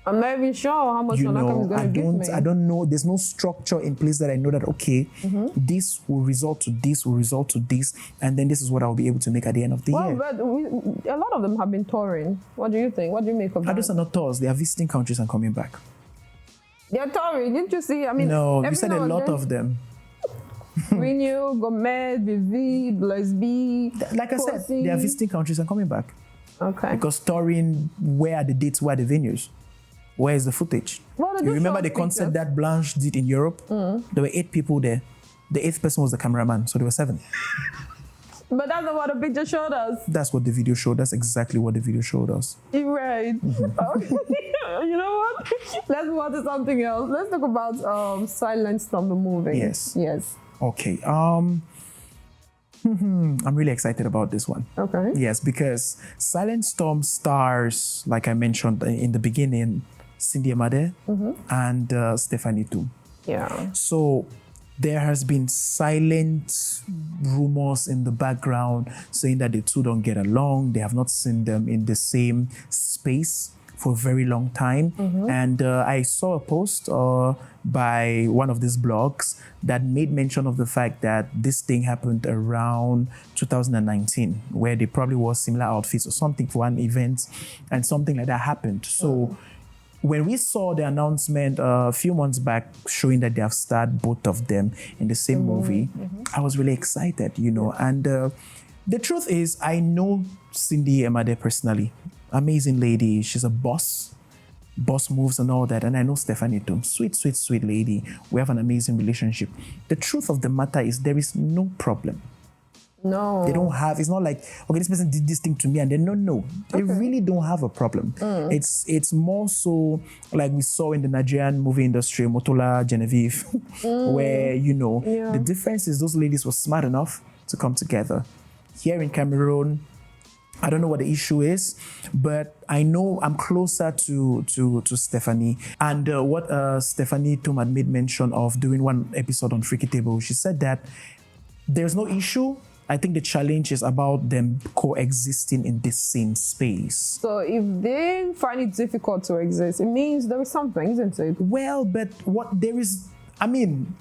I'm not even sure how much Sonakam is going to give me. I don't know. There's no structure in place that I know that, okay, this will result to this, will result to this, and then this is what I'll be able to make at the end of the year. But a lot of them have been touring. What do you think? What do you make of that? Those are not tours. They are visiting countries and coming back. They're touring. Didn't you see? I mean, no, you said a lot of them. Renew, Gourmet, Vivi, Bless B. Like I said, they are visiting countries and coming back. Okay. Because touring, where are the dates? Where are the venues? Where is the footage? Well, you remember the concert that Blanche did in Europe? There were 8 people there. The 8th person was the cameraman, so there were 7. But that's not what the picture showed us. That's what the video showed. That's exactly what the video showed us. You're right. Okay. You know what? Let's move on to something else. Let's talk about Silent Storm, the movie. Yes. Yes. Okay. I'm really excited about this one. Okay. Yes, because Silent Storm stars, like I mentioned in the beginning, Cindy Amade and Stephanie Toom. Yeah. So there has been silent rumors in the background saying that the two don't get along. They have not seen them in the same space for a very long time. And I saw a post by one of these blogs that made mention of the fact that this thing happened around 2019, where they probably wore similar outfits or something for an event, and something like that happened. So when we saw the announcement a few months back showing that they have starred both of them in the same movie, I was really excited, you know. And the truth is, I know Cindy Amade personally. Amazing lady. She's a boss moves and all that. And I know Stephanie Toom. Sweet, sweet, sweet lady. We have an amazing relationship. The truth of the matter is there is no problem. No. They don't have, it's not like, okay, this person did this thing to me and then no. They really don't have a problem. It's more so like we saw in the Nigerian movie industry, Motola, Genevieve, where, you know, the difference is those ladies were smart enough to come together. Here in Cameroon, I don't know what the issue is, but I know I'm closer to Stephanie. And what Stephanie Toom had made mention of doing one episode on Freaky Table, she said that there's no issue. I think the challenge is about them coexisting in the same space. So if they find it difficult to exist, it means there is something, isn't it? Well, but what there is, I mean,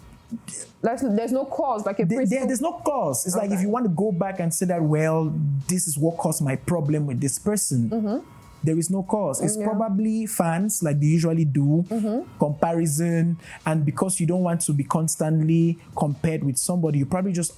there's no cause, like there's no cause. It's like if you want to go back and say that, well, this is what caused my problem with this person. There is no cause. It's probably fans, like they usually do, comparison, and because you don't want to be constantly compared with somebody, you probably just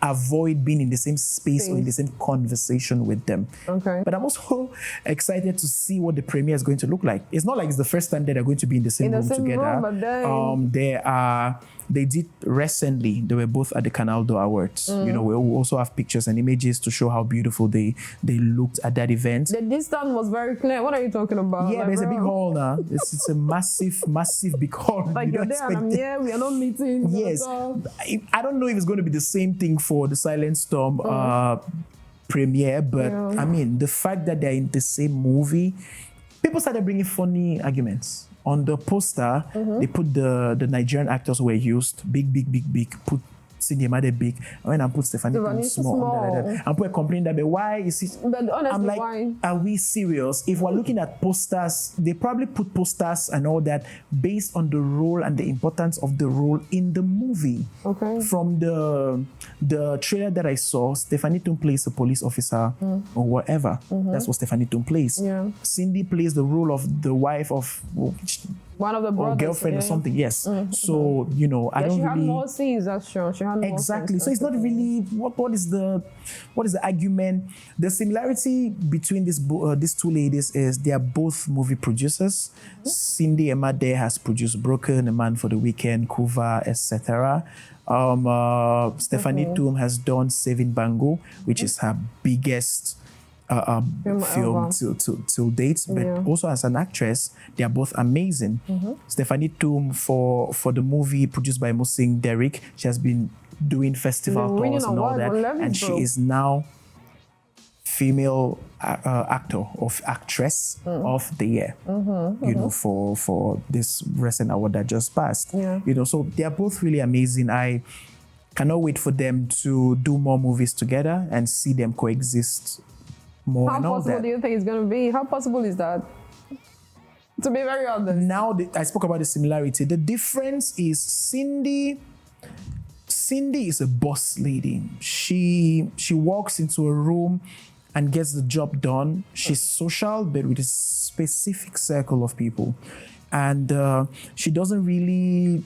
avoid being in the same space or in the same conversation with them. Okay. But I'm also excited to see what the premiere is going to look like. It's not like it's the first time that they're going to be in the same room together. But then... They did recently, they were both at the Canal d'Or Awards. You know, we also have pictures and images to show how beautiful they looked at that event. The distance was very clear. What are you talking about? Yeah, like, there's a big hall now. It's a massive big hall. Like you're there and I'm here, we are not meeting. Yes. I don't know if it's going to be the same thing for the Silent Storm premiere, but I mean, the fact that they're in the same movie, people started bringing funny arguments. On the poster, they put the Nigerian actors who were used, big, put Cindy Amade big, and when I put Stephanie Toom small. And people are complaining that, but why is it? But honestly, I'm like, why? Are we serious? If we're looking at posters, they probably put posters and all that based on the role and the importance of the role in the movie. Okay. From the trailer that I saw, Stephanie Toom plays a police officer or whatever. That's what Stephanie Toom plays. Yeah. Cindy plays the role of the wife of one of the brothers, or girlfriend or something. Yes. So you know, I don't she really. She had more scenes. That's true. She had more exactly. scenes, so it's not really what is the argument? The similarity between these two ladies is they are both movie producers. Cindy Amade has produced Broken, A Man for the Weekend, Kuva, etc. Stephanie Toom has done Saving Bango, which is her biggest film till date, but also as an actress, they are both amazing. Stephanie Toom for the movie produced by Musing Derrick, she has been doing festival tours and all that, and she is now female actor of actress of the year. You know, for this recent award that just passed. You know, so they are both really amazing. I cannot wait for them to do more movies together and see them coexist more. How and all possible that. do you think it's going to be? How possible is that? To be very honest. Now I spoke about the similarity. The difference is Cindy is a boss lady. She walks into a room and gets the job done. She's social, but with a specific circle of people. And she doesn't really,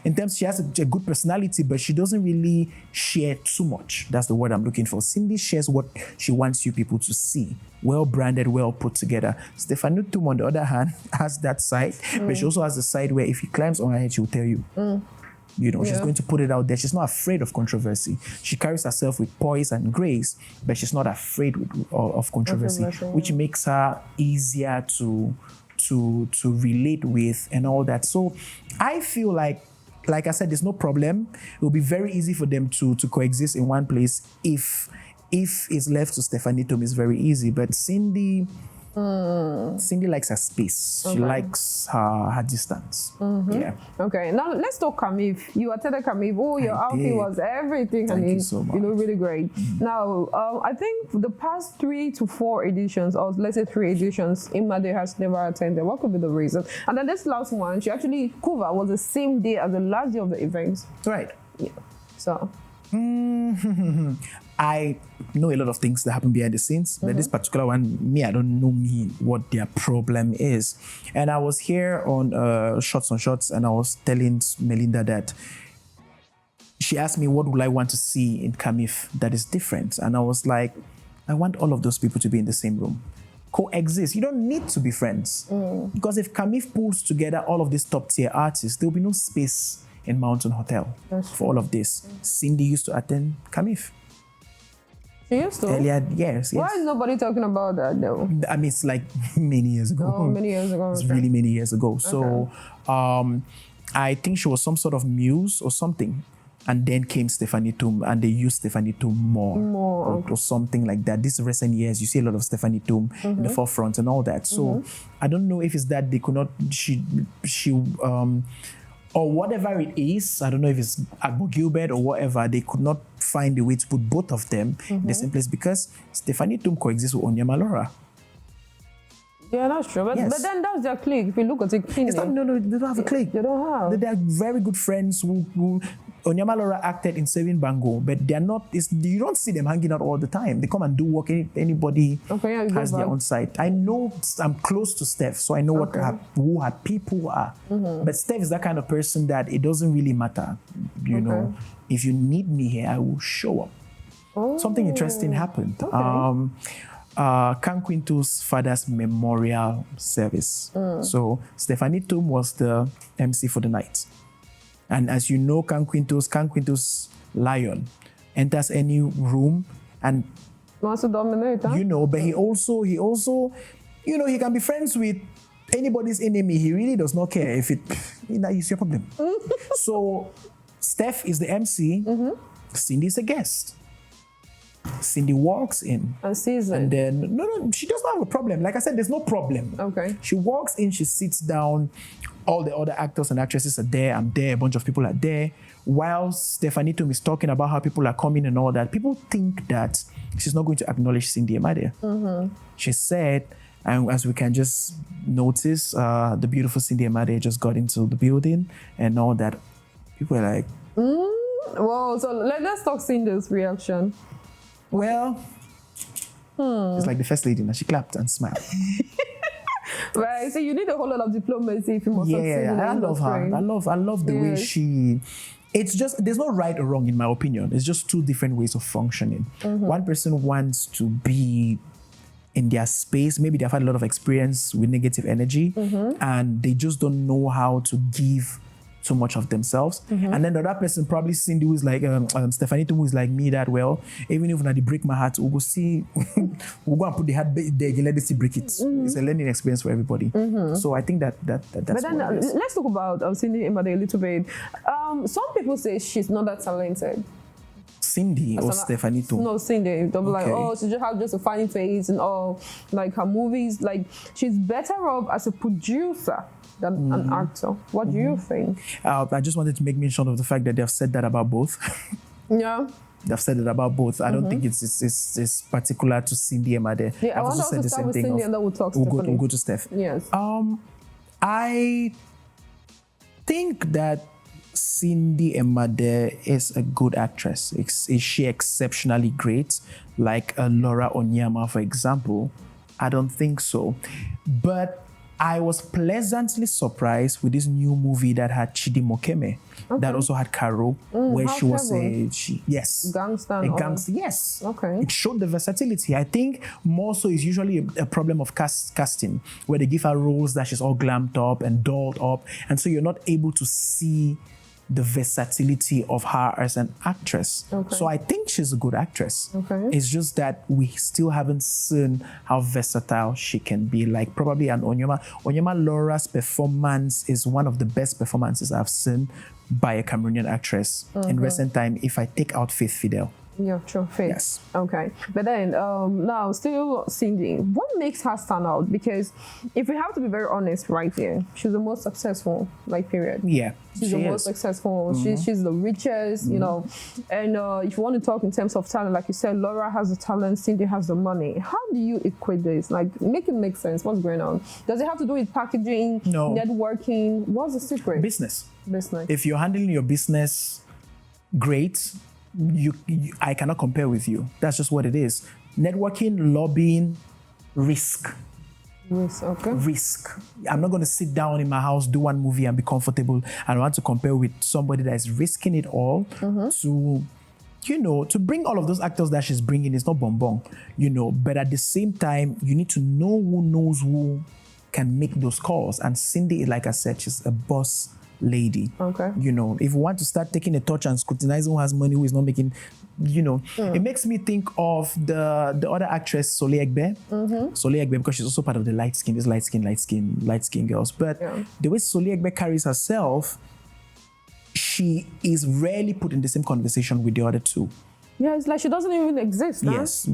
in terms, she has a good personality, but she doesn't really share too much. That's the word I'm looking for. Cindy shares what she wants you people to see. Well branded, well put together. Stephanie Tum, on the other hand, has that side, but she also has the side where if he climbs on her head, she will tell you. You know, she's going to put it out there. She's not afraid of controversy. She carries herself with poise and grace, but she's not afraid of controversy, which makes her easier to relate with and all that. So I feel like I said, there's no problem. It will be very easy for them to coexist in one place if it's left to Stephanie Tum. It's very easy. But Cindy likes her space. She likes her distance. Yeah. Okay. Now let's talk Camille. You attended Camille. Oh, your outfit was everything. Thank you so much. You look really great. Now, I think the past 3 to 4 editions, or let's say 3 editions, Imade has never attended. What could be the reason? And then this last one, she actually cover was the same day as the last day of the events. Right. Yeah. So. I know a lot of things that happen behind the scenes, but this particular one, I don't know what their problem is. And I was here on Shots on Shots, and I was telling Melinda that she asked me, what would I want to see in Camif that is different? And I was like, I want all of those people to be in the same room. Coexist. You don't need to be friends. Because if Camif pulls together all of these top tier artists, there will be no space in Mountain Hotel for all of this. Cindy used to attend Camif. She used to? Earlier, yes. Why is nobody talking about that though? I mean, it's like many years ago. Oh, many years ago. It's really many years ago. So I think she was some sort of muse or something. And then came Stephanie Tum, and they used Stephanie Tum more. Or something like that. These recent years, you see a lot of Stephanie Tum in the forefront and all that. So I don't know if it's that they could not, or whatever it is, I don't know if it's Agbo Gilbert or whatever, they could not find a way to put both of them in the same place because Stephanie Tum coexists with Onyamalora. Yeah, that's true. But then that's their clique. If you look at it, no, they don't have a clique. They don't have. They are very good friends who Onyamalora acted in Saving Bango, but they are not, you don't see them hanging out all the time. They come and do work. Anybody has their own side. I know I'm close to Steph, so I know who her people are. But Steph is that kind of person that it doesn't really matter. You know, if you need me here, I will show up. Something interesting happened. Kankwinto's father's memorial service. So Stephanie Tum was the MC for the night. And as you know, Kankwinto's lion enters any room and wants to dominate, huh? You know, but he also, you know, he can be friends with anybody's enemy. He really does not care if it's your problem. So Steph is the MC, Cindy is the guest. Cindy walks in. And sees it. And then, no, she doesn't have a problem. Like I said, there's no problem. Okay. She walks in, she sits down. All the other actors and actresses are there. I'm there. A bunch of people are there. While Stephanie Tum is talking about how people are coming and all that, people think that she's not going to acknowledge Cindy Amade. She said, and as we can just notice, the beautiful Cindy Amade just got into the building and all that. People are like, Whoa, so let's talk Cindy's reaction. Well, it's like the first lady, and she clapped and smiled. Right, so you need a whole lot of diplomacy if you must succeed. I love her. I love the way she. It's just, there's no right or wrong in my opinion. It's just two different ways of functioning. One person wants to be in their space. Maybe they've had a lot of experience with negative energy, and they just don't know how to give too much of themselves. And then the other person, probably Cindy, who is like Stephanie, who is like me, that well, even if they break my heart, we'll go see, we'll go and put the heart there again, let us see break it. It's a learning experience for everybody. So I think that's but then let's talk about Cindy Imade a little bit. Some people say she's not that talented. Cindy or Stephanie Tum? No, Cindy. They'll be like, oh, she just has just a funny face and all, like her movies. Like, she's better off as a producer than an actor. What do you think? I just wanted to make mention of the fact that they've said that about both. Yeah. I've said it about both. I don't think it's particular to Cindy Emade. Yeah, I've I want also to said the start same with thing. Cindy and then we'll talk We'll go to Steph. Yes. I think that Cindy Emade is a good actress. Is she exceptionally great? Like Laura Onyema, for example? I don't think so. But I was pleasantly surprised with this new movie that had Chidi Mokeme, that also had Caro, where she was a gangster. Yes. Okay. It showed the versatility. I think more so is usually a problem of casting, where they give her roles that she's all glammed up and dolled up, and so you're not able to see the versatility of her as an actress. Okay. So I think she's a good actress. Okay. It's just that we still haven't seen how versatile she can be. Like probably an Onyema Laura's performance is one of the best performances I've seen by a Cameroonian actress in recent time, if I take out Faith Fidel. Yeah, true. Faith. Yes. Okay. But then now still Cindy, what makes her stand out? Because if we have to be very honest right here, she's the most successful, like, period. Yeah. She's the most successful. She's the richest, you know. And if you want to talk in terms of talent, like you said, Laura has the talent, Cindy has the money. How do you equate this? Like, make it make sense. What's going on? Does it have to do with packaging, networking? What's the secret? Business. Business. If you're handling your business great, I cannot compare with you. That's just what it is. Networking, lobbying, risk. Okay. Risk. I'm not going to sit down in my house, do one movie and be comfortable. I want to compare with somebody that is risking it all to, to bring all of those actors that she's bringing. It's not bonbon, but at the same time, you need to know who knows who can make those calls. And Cindy, like I said, she's a boss lady. Okay. If we want to start taking a touch and scrutinizing who has money, who is not making, it makes me think of the other actress, Soleil Egbe. Soleil Egbe, because she's also part of the light skin girls. But the way Soleil Egbe carries herself, she is rarely put in the same conversation with the other two. Yeah, it's like she doesn't even exist. Yes,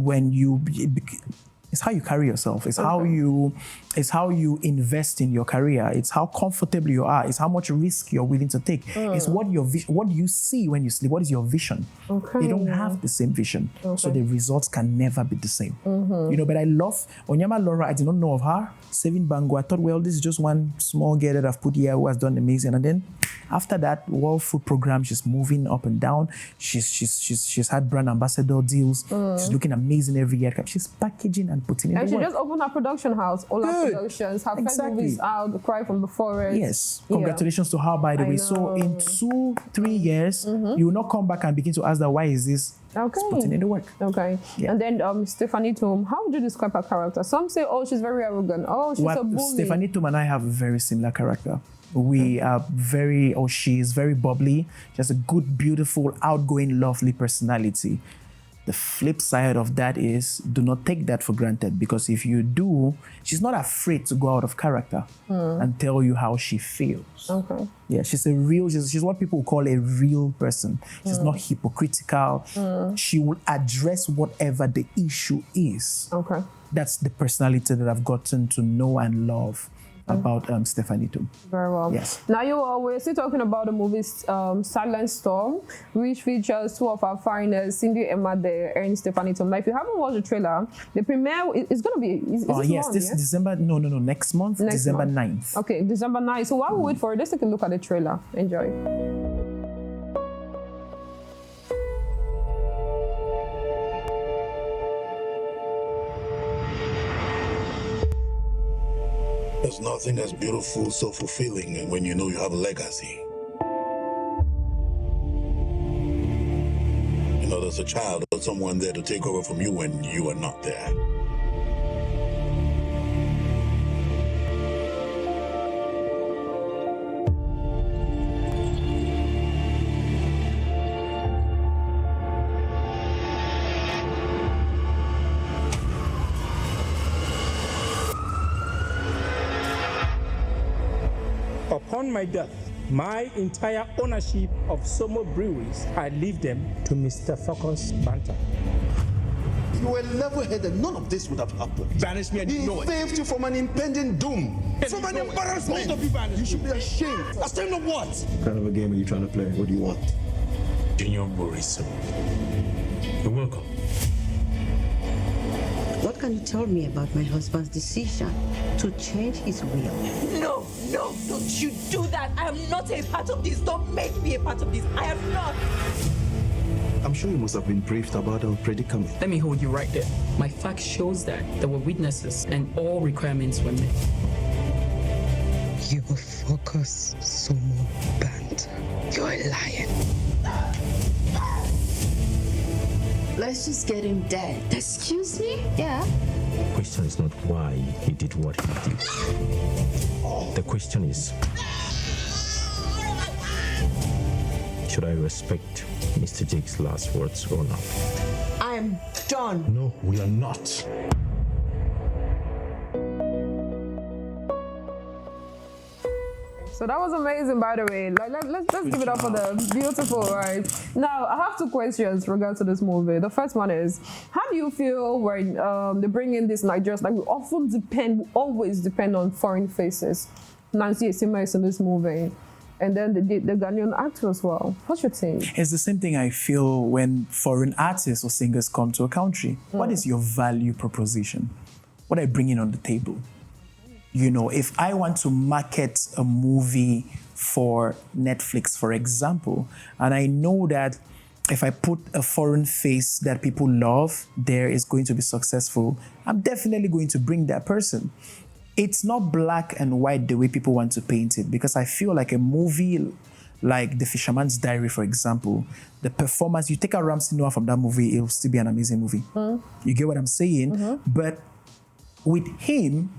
it's how you carry yourself. It's how you invest in your career. It's how comfortable you are. It's how much risk you're willing to take. It's what do you see when you sleep? What is your vision? Okay. They don't have the same vision. So the results can never be the same. But I love Onyema Laura. I did not know of her. Saving Bango. I thought, well, this is just one small girl that I've put here who has done amazing. And then after that World Food Program, she's moving up and down. She's had brand ambassador deals. She's looking amazing every year. She's packaging and putting in the work. And she just opened her production house, Ola Productions. Her first movie is out, The Cry from the Forest. Yes. Congratulations to her, by the way. So in 2-3 years, you will not come back and begin to ask that, why is this? Okay. It's putting in the work. Okay. Yeah. And then Stephanie Tom, how would you describe her character? Some say, she's very arrogant. She's a bully. Stephanie Tom and I have a very similar character. She is very bubbly. She has a good, beautiful, outgoing, lovely personality. The flip side of that is, do not take that for granted, because if you do, she's not afraid to go out of character and tell you how she feels. Okay. Yeah, she's what people call a real person. She's not hypocritical. She will address whatever the issue is. Okay. That's the personality that I've gotten to know and love about Stephanie too. Very well. Yes. Now we're still talking about the movie Silent Storm, which features two of our finest, Cindy Emade and Stephanie Tom. Now, if you haven't watched the trailer, the premiere is going to be. December. No. Next month, December 9th. Okay, December 9th. So while we wait for it, let's take a look at the trailer. Enjoy. There's nothing as beautiful, so fulfilling when you know you have a legacy. There's a child or someone there to take over from you when you are not there. Upon my death, my entire ownership of Somo Breweries, I leave them to Mr. Focus Banter. You were level-headed, none of this would have happened. Banish me and you know it. He saved you from an impending doom, from an embarrassment. Both of you banished. You should be ashamed. Ashamed of what? What kind of a game are you trying to play? What do you want? Junior Morrison. You're welcome. What can you tell me about my husband's decision to change his will? No, don't you do that. I am not a part of this. Don't make me a part of this. I am not. I'm sure you must have been briefed about our predicament. Let me hold you right there. My fact shows that there were witnesses and all requirements were met. Your focus, Somo Band. You're lying. Let's just get him dead. Excuse me? Yeah. The question is not why he did what he did. The question is, should I respect Mr. Jake's last words or not? I am done. No, we are not. So that was amazing, by the way. Like, let's give it up for the beautiful, right? Now, I have 2 questions regarding to this movie. The first one is, how do you feel when they bring in these Nigerians? Like, we always depend on foreign faces. Nancy Esima is in this movie. And then the Ghanaian actor as well. What's your take? It's the same thing I feel when foreign artists or singers come to a country. What is your value proposition? What are you bringing on the table? You know, if I want to market a movie for Netflix, for example, and I know that if I put a foreign face that people love, there is going to be successful, I'm definitely going to bring that person. It's not black and white the way people want to paint it, because I feel like a movie like The Fisherman's Diary, for example, the performance, you take out Ramsey Noah from that movie, it'll still be an amazing movie. You get what I'm saying? But with him,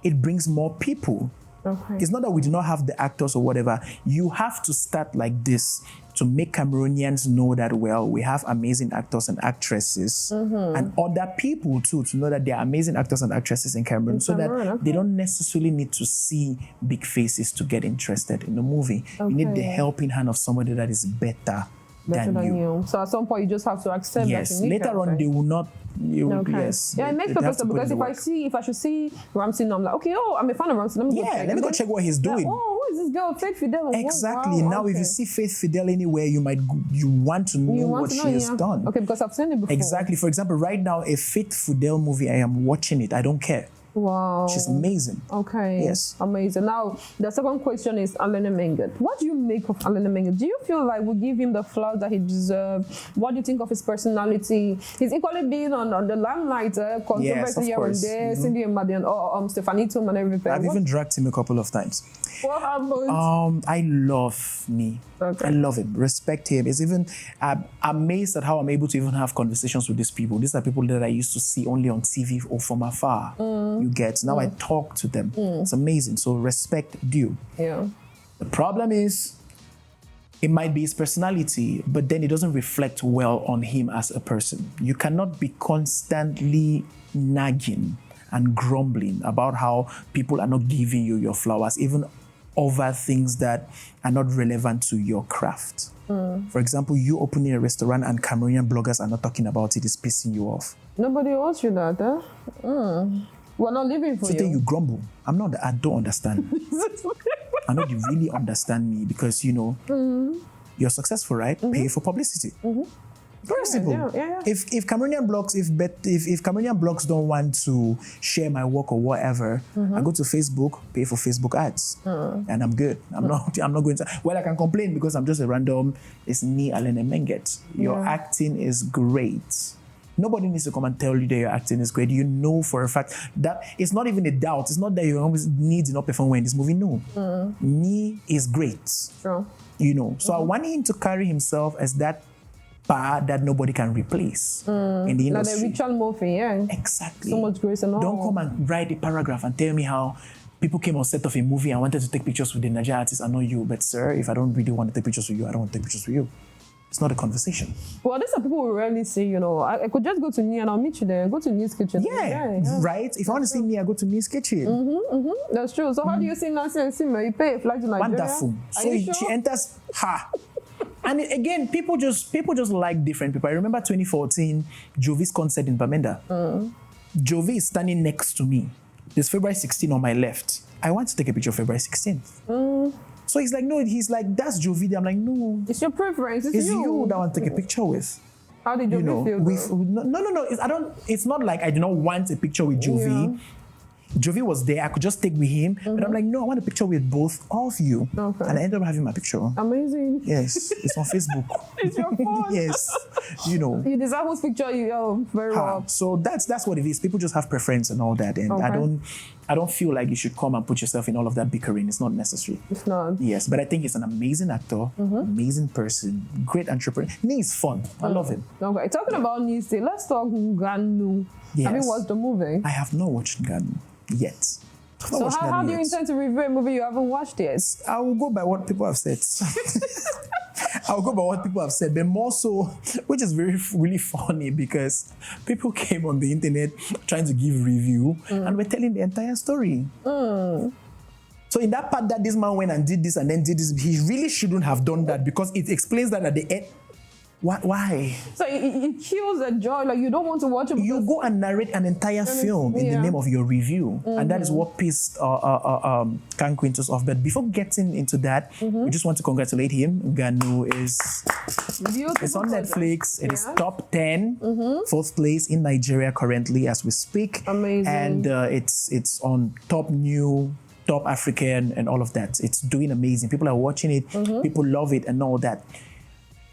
it brings more people. Okay. It's not that we do not have the actors or whatever. You have to start like this to make Cameroonians know that, well, we have amazing actors and actresses and other people too, to know that there are amazing actors and actresses in Cameroon, so that they don't necessarily need to see big faces to get interested in the movie. You need the helping hand of somebody that is better than you. So at some point, you just have to accept that. Yes, later on, they will not. Yes. Yeah, it makes perfect sense, because if I should see Ramsey, I'm like, okay, I'm a fan of Ramsey. Let me go check what he's doing. Who is this girl, Faith Fidel? Exactly. Now, if you see Faith Fidel anywhere, you want to know what she has done. Okay, because I've seen it before. Exactly. For example, right now, a Faith Fidel movie, I am watching it. I don't care. Wow. She's amazing. Okay. Yes. Amazing. Now, the second question is Alene Menget. What do you make of Alene Menget? Do you feel like we give him the flowers that he deserves? What do you think of his personality? He's equally been on the limelight, controversy here and there, Cindy and Madian, or Stephanie and everything. I've even dragged him a couple of times. What happened? I love me. Okay. I love him, respect him. It's even, I'm amazed at how I'm able to even have conversations with these people. These are people that I used to see only on TV or from afar. You get, now I talk to them. It's amazing. So respect due. Yeah. The problem is, it might be his personality, but then it doesn't reflect well on him as a person. You cannot be constantly nagging and grumbling about how people are not giving you your flowers, even over things that are not relevant to your craft. For example, you opening a restaurant and Cameroonian bloggers are not talking about it, is pissing you off. Nobody owes you that, We're not living for you. So then you grumble. I don't understand. I know you really understand me, because, you know, you're successful, right? Pay for publicity. Very simple. Yeah. If Cameroonian blogs, if Cameroonian blogs don't want to share my work or whatever, I go to Facebook, pay for Facebook ads, and I'm good. I'm not going to. Well, I can complain because I'm just a random. It's me, Alene Menget. Your acting is great. Nobody needs to come and tell you that your acting is great. You know for a fact that it's not even a doubt. It's not that you always need to not perform well in this movie. No, me is great. Sure. You know. So I want him to carry himself as that bar that nobody can replace in the industry. Like the Richard Murphy, yeah. Exactly. So much grace and all. Don't come and write a paragraph and tell me how people came on set of a movie and wanted to take pictures with the Nigerian artists. I know you, but sir, if I don't really want to take pictures with you, I don't want to take pictures with you. It's not a conversation. Well, these are people who rarely see, you know. I could just go to Nia and I'll meet you there. Go to Nia's kitchen. Yeah, right? If I want to see Nia, I go to Nia's kitchen. That's true. So how do you see Nancy and Sima? You pay a flight to Nigeria? Wonderful. So she enters her. And again, people just like different people. I remember 2014, Jovi's concert in Bamenda. Jovi is standing next to me. There's February 16 on my left. I want to take a picture of February 16th. So he's like, no, that's Jovi. I'm like, no. It's your preference. It's you that I want to take a picture with. How did Jovi feel? No. It's not like I did not want a picture with Jovi. Yeah. Jovi was there. I could just take with him, but I'm like, no, I want a picture with both of you. Okay. And I ended up having my picture. Amazing. Yes, it's on Facebook. It's your phone. Yes, you know. You deserve whose picture you very well. So that's what it is. People just have preference and all that, and I don't feel like you should come and put yourself in all of that bickering. It's not necessary. It's not. Yes, but I think he's an amazing actor, amazing person, great entrepreneur. Nee is fun. I love him. Okay, talking about Nee, let's talk Nganu. Yes. Have you watched the movie? I have not watched Nganu yet. So how do you intend to review a movie you haven't watched yet? I will go by what people have said. I'll go by what people have said, but more so, which is really funny because people came on the internet trying to give review and we're telling the entire story. So in that part that this man went and did this and then did this, he really shouldn't have done that because it explains that at the end. Why? So it kills the joy. Like you don't want to watch it. You go and narrate an entire film in the name of your review, and that is what pissed Can Quintus off. But before getting into that, we just want to congratulate him. Nganu it's on Netflix. It is top 10, 4th place in Nigeria currently as we speak. Amazing. And it's on top African and all of that. It's doing amazing. People are watching it. People love it and all that.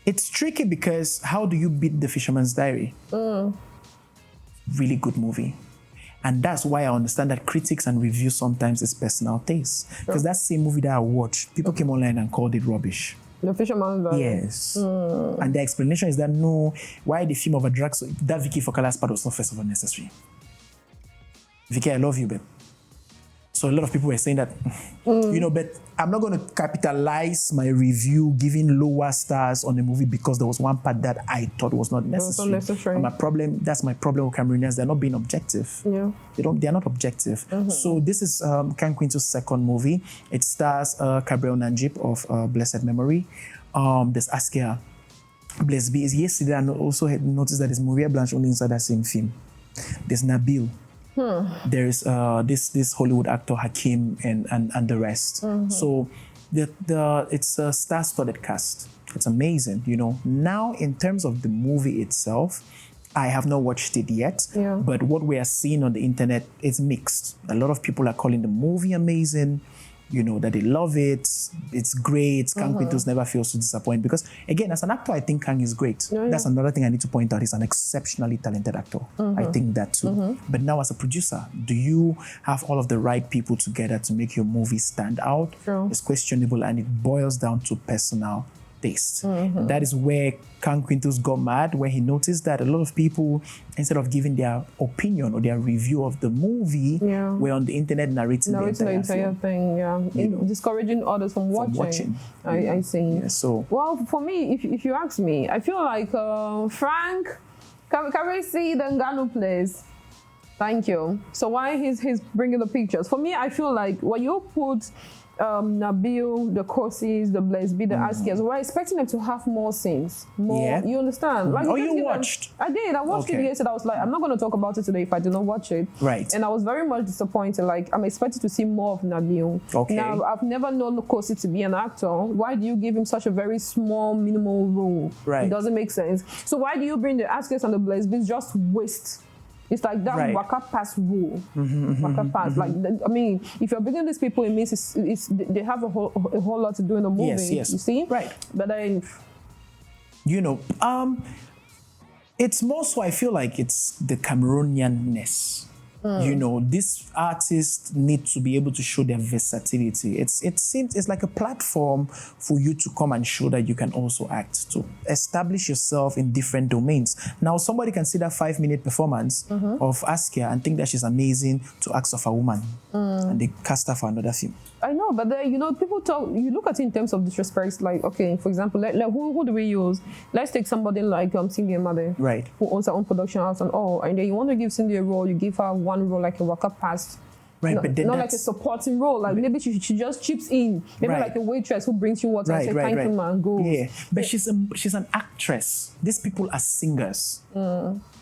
It's tricky because how do you beat The Fisherman's Diary? Really good movie. And that's why I understand that critics and reviews sometimes is personal taste. Because that same movie that I watched, people came online and called it rubbish. The Fisherman's Diary? Yes. And the explanation is that no, why the film of a drag, that Vicky Fokala's part was not first of all necessary. Vicky, I love you, babe. So a lot of people were saying that, but I'm not going to capitalize my review giving lower stars on the movie because there was one part that I thought was not necessary. And that's my problem with Cameroonians. They're not being objective. Yeah. They're not objective. So this is Can Quintus' second movie. It stars Gabriel Nanjip of blessed memory. There's Askia Blessed Be. Yesterday I also had noticed that there's Maria Blanche only inside that same film. There's Nabil. There's this Hollywood actor Hakim and the rest. So it's a star-studded cast. It's amazing, Now in terms of the movie itself, I have not watched it yet. But what we are seeing on the internet is mixed. A lot of people are calling the movie amazing. That they love it. It's great. Can Quintus never fails to disappoint because, again, as an actor, I think Kang is great. That's another thing I need to point out. He's an exceptionally talented actor. I think that too. But now as a producer, do you have all of the right people together to make your movie stand out? It's questionable and it boils down to personal taste. That is where Can Quintus got mad when he noticed that a lot of people, instead of giving their opinion or their review of the movie, were on the internet narrating the entire thing. Discouraging others from watching. I see. Yeah, so well, for me, if you ask me, I feel like Frank, can we see the Nganu plays? Thank you. So why he's bringing the pictures? For me, I feel like when you put Nabil, the Kosis, the Blessed Be, the Askias, we're expecting them to have more scenes. You understand? Like, you watched? I did. I watched it yesterday. I was like, I'm not going to talk about it today if I do not watch it. Right. And I was very much disappointed. Like, I'm expecting to see more of Nabil. Now, I've never known Kosi to be an actor. Why do you give him such a very small, minimal role? Right. It doesn't make sense. So why do you bring the Askias and the Blessed Be just waste? It's like that waka pass rule. Waka pass. Like, I mean, if you're bringing these people, it means they have a whole lot to do in the movie. Yes. You see? Right. But then, it's more so I feel like it's the Cameroonianness. These artists need to be able to show their versatility. It seems it's like a platform for you to come and show that you can also act, to establish yourself in different domains. Now, somebody can see that 5-minute performance of Askia and think that she's amazing to ask of a woman, and they cast her for another film. I know, but then, people talk, you look at it in terms of disrespect, like, okay, for example, who do we use? Let's take somebody like Cindy Mother, right, who owns her own production house and then you want to give Cindy a role, you give her one role like a Waka Pass Right, not, but then not like a supporting role. Like maybe she just chips in. Maybe like a waitress who brings you water and says thank you, man, go. Yeah, but she's an actress. These people are singers.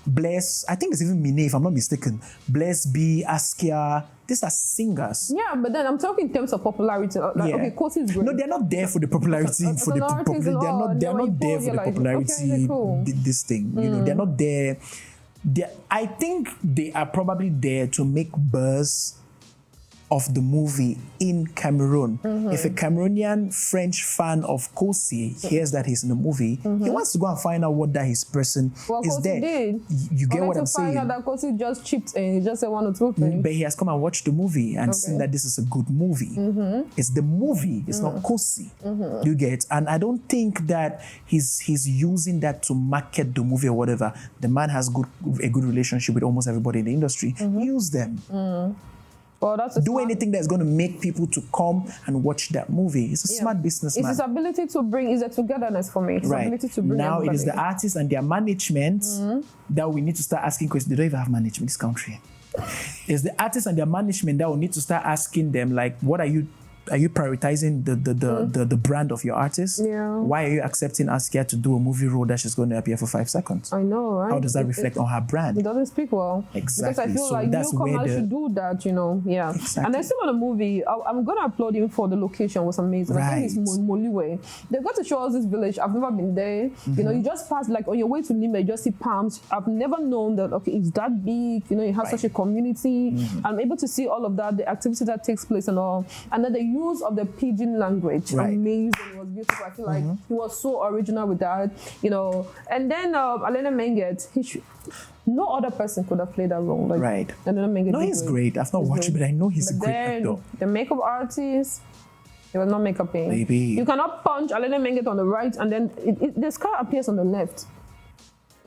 Bless, I think it's even Mine, if I'm not mistaken. Bless B, Askia, these are singers. Yeah, but then I'm talking in terms of popularity. Like, okay, Kosi is great. No, they're not there for the popularity. They're not there for the popularity. Cool. This thing, you know, they're not there. I think they are probably there to make buzz of the movie in Cameroon. If a Cameroonian French fan of Kosi hears that he's in the movie, he wants to go and find out what that his person is Kosi there. Did. You get what I'm saying? Find out that Kosi just chipped in, he just said one or two things. But he has come and watched the movie and seen that this is a good movie. It's the movie, it's not Kosi. You get? And I don't think that he's using that to market the movie or whatever. The man has a good relationship with almost everybody in the industry. Use them. Well, do anything that's going to make people to come and watch that movie. It's a smart businessman. It's his ability to bring, it's a togetherness for me. It's ability to bring now everybody. It is the artists and their management that we need to start asking questions. They don't even have management in this country. It's the artists and their management that we need to start asking them, like, what are you prioritizing the brand of your artist? Why are you accepting Askia to do a movie role that she's going to appear for 5 seconds? I know, right? How does that reflect on her brand? It doesn't speak well. Exactly. Because I feel like newcomers should do that, you know. Yeah. Exactly. And I still on the movie, I'm going to applaud him for the location. It was amazing. I think it's Moliwe. They got to show us this village. I've never been there. You know, you just pass, like on your way to Lima, you just see palms. I've never known that, okay, it's that big. You know, you have such a community. I'm able to see all of that, the activity that takes place and all. And then the use of the pidgin language, amazing. It was beautiful. I feel like he was so original with that, you know. And then Alena Menget, no other person could have played that role. Like, Alena Menget. No, he's great. I've not watched it, but I know he's a great actor. The makeup artist, it was not makeup in. Maybe you cannot punch Alena Menget on the right and then the scar appears on the left.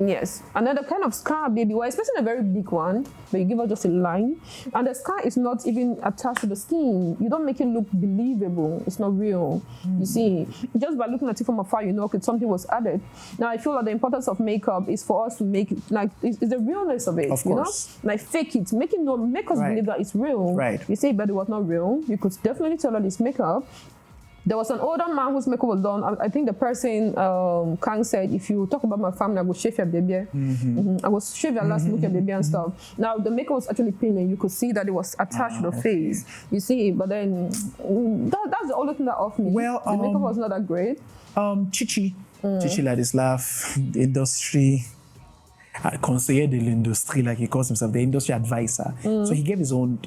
Yes, another kind of scar, baby. Well, especially a very big one, but you give her just a line, and the scar is not even attached to the skin. You don't make it look believable. It's not real. You see, just by looking at it from afar, you know, okay, something was added. Now, I feel like the importance of makeup is for us to make it, like, it's the realness of it. Of course. You know? Like, fake it, make us believe that it's real. You say, but it was not real. You could definitely tell that it's makeup. There was an older man whose makeup was done. I think the person, Kang said, if you talk about my family, I will shave your baby. I will shave your last look at baby and stuff. Now, the makeup was actually peeling. You could see that it was attached to the face. You see, but then that's the only thing that off me. Well, the makeup was not that great. Chichi Ladislav, the industry conseiller de l'industrie, like he calls himself, the industry advisor. So he gave his own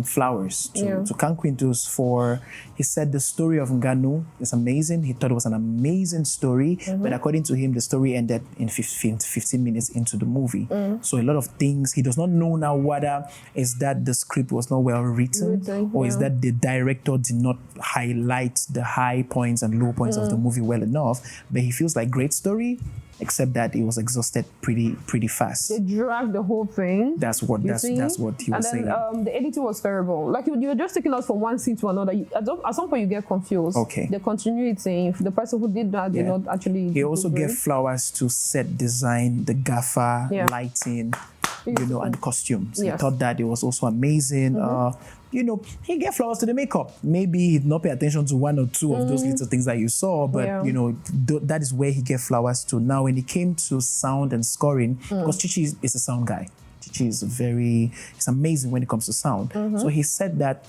flowers to Kang Quintus for, he said the story of Nganu is amazing. He thought it was an amazing story, but according to him, the story ended in 15 minutes into the movie. So a lot of things, he does not know now whether is that the script was not well written, or is that the director did not highlight the high points and low points of the movie well enough. But he feels like great story, except that it was exhausted pretty fast. They dragged the whole thing. That's what he was saying. And then the editing was terrible. Like you were just taking us from one scene to another. At some point you get confused. Okay. The continuity, the person who did that did not actually. He also gave flowers to set design, the gaffer, lighting, you know, and costumes. He thought that it was also amazing. You know, he gave flowers to the makeup. Maybe he did not pay attention to one or two of those little things that you saw, but you know, that is where he gave flowers to. Now, when it came to sound and scoring, because Chichi is a sound guy. Chichi is it's amazing when it comes to sound. So he said that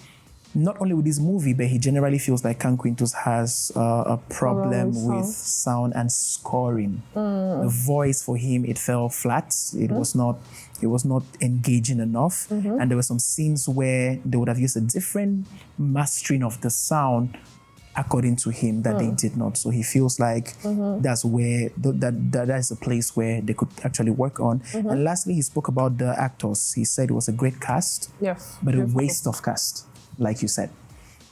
not only with this movie, but he generally feels like Kang Quintus has a problem with sound and scoring. The voice for him, it fell flat. It was not engaging enough. And there were some scenes where they would have used a different mastering of the sound according to him that they did not. So he feels like that's where that is a place where they could actually work on. And lastly, he spoke about the actors. He said it was a great cast, but a waste of cast, like you said.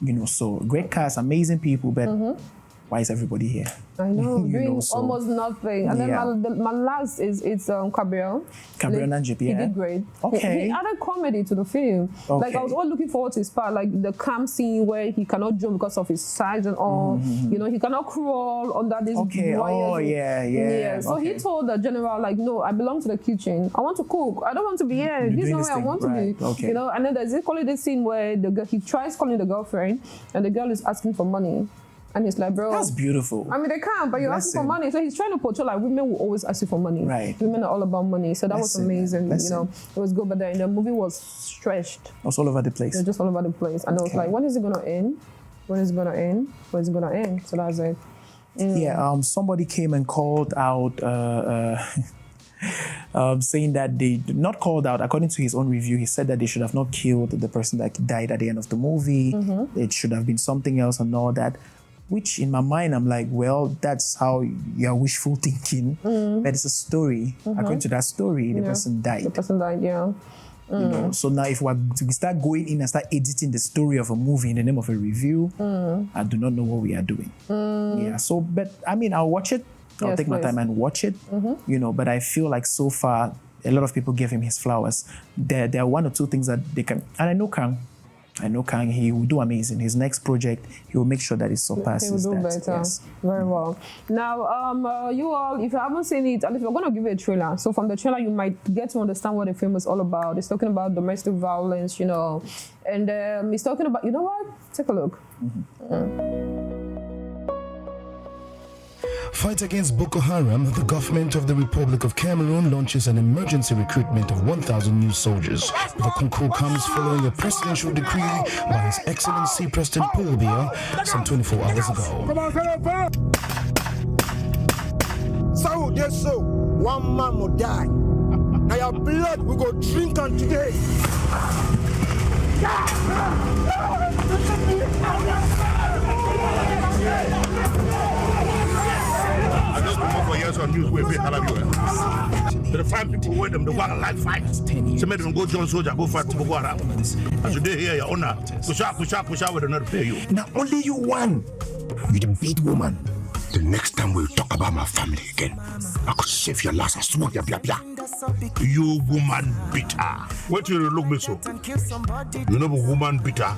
You know, so great cast, amazing people, but why is everybody here? I know, doing almost nothing. And then my last is Gabriel. Gabriel Nanjip, He did great. Okay. He added comedy to the film. Okay. Like I was all looking forward to his part, like the camp scene where he cannot jump because of his size and all. You know, he cannot crawl under this wires. Oh, yeah. So he told the general, like, no, I belong to the kitchen. I want to cook. I don't want to be here. This is not where I want to be. Okay. You know, and then there's equally this scene where he tries calling the girlfriend and the girl is asking for money. And he's like, bro. That's beautiful. I mean, they can't, but you're asking for money. So he's trying to portray like women will always ask you for money. Right. Women are all about money. So that was amazing. You know, it was good. But then the movie was stretched. It was all over the place. It was just all over the place. And I was like, when is it going to end? When is it going to end? When is it going to end? So that's it. Yeah, somebody came and called out, saying that they not called out, according to his own review, he said that they should have not killed the person that died at the end of the movie. It should have been something else and all that. Which in my mind, I'm like, well, that's how you're wishful thinking. But it's a story. According to that story, the person died. The person died, yeah. You know, so now if we start going in and start editing the story of a movie in the name of a review, I do not know what we are doing. Yeah, so, but I mean, I'll watch it. I'll take my time and watch it, you know, but I feel like so far, a lot of people gave him his flowers. There are one or two things that they can, and I know Kang, he will do amazing. His next project, he will make sure that it surpasses that. He will do that. better. Yes. Very well. Now, you all, if you haven't seen it, at least we're going to give you a trailer. So from the trailer, you might get to understand what the film is all about. It's talking about domestic violence, you know, and it's talking about, you know what? Take a look. Fight against Boko Haram, the government of the Republic of Cameroon launches an emergency recruitment of 1,000 new soldiers. The concours comes following a presidential decree by His Excellency President Paul Biya some 24 hours ago. So, yes, so, one man will die. Now your blood will go drink on today. I just come for years on news where we have you. The five people where them the one like fight. So make them go join soldier, go fight Boko Haram. As you dey here, your owner, push out, we do not pay you. Now only you won. You the big woman. The next time we'll talk about my family again, I could save your last. I swear, blah blah. You woman bitter. What you look me so? You know woman bitter.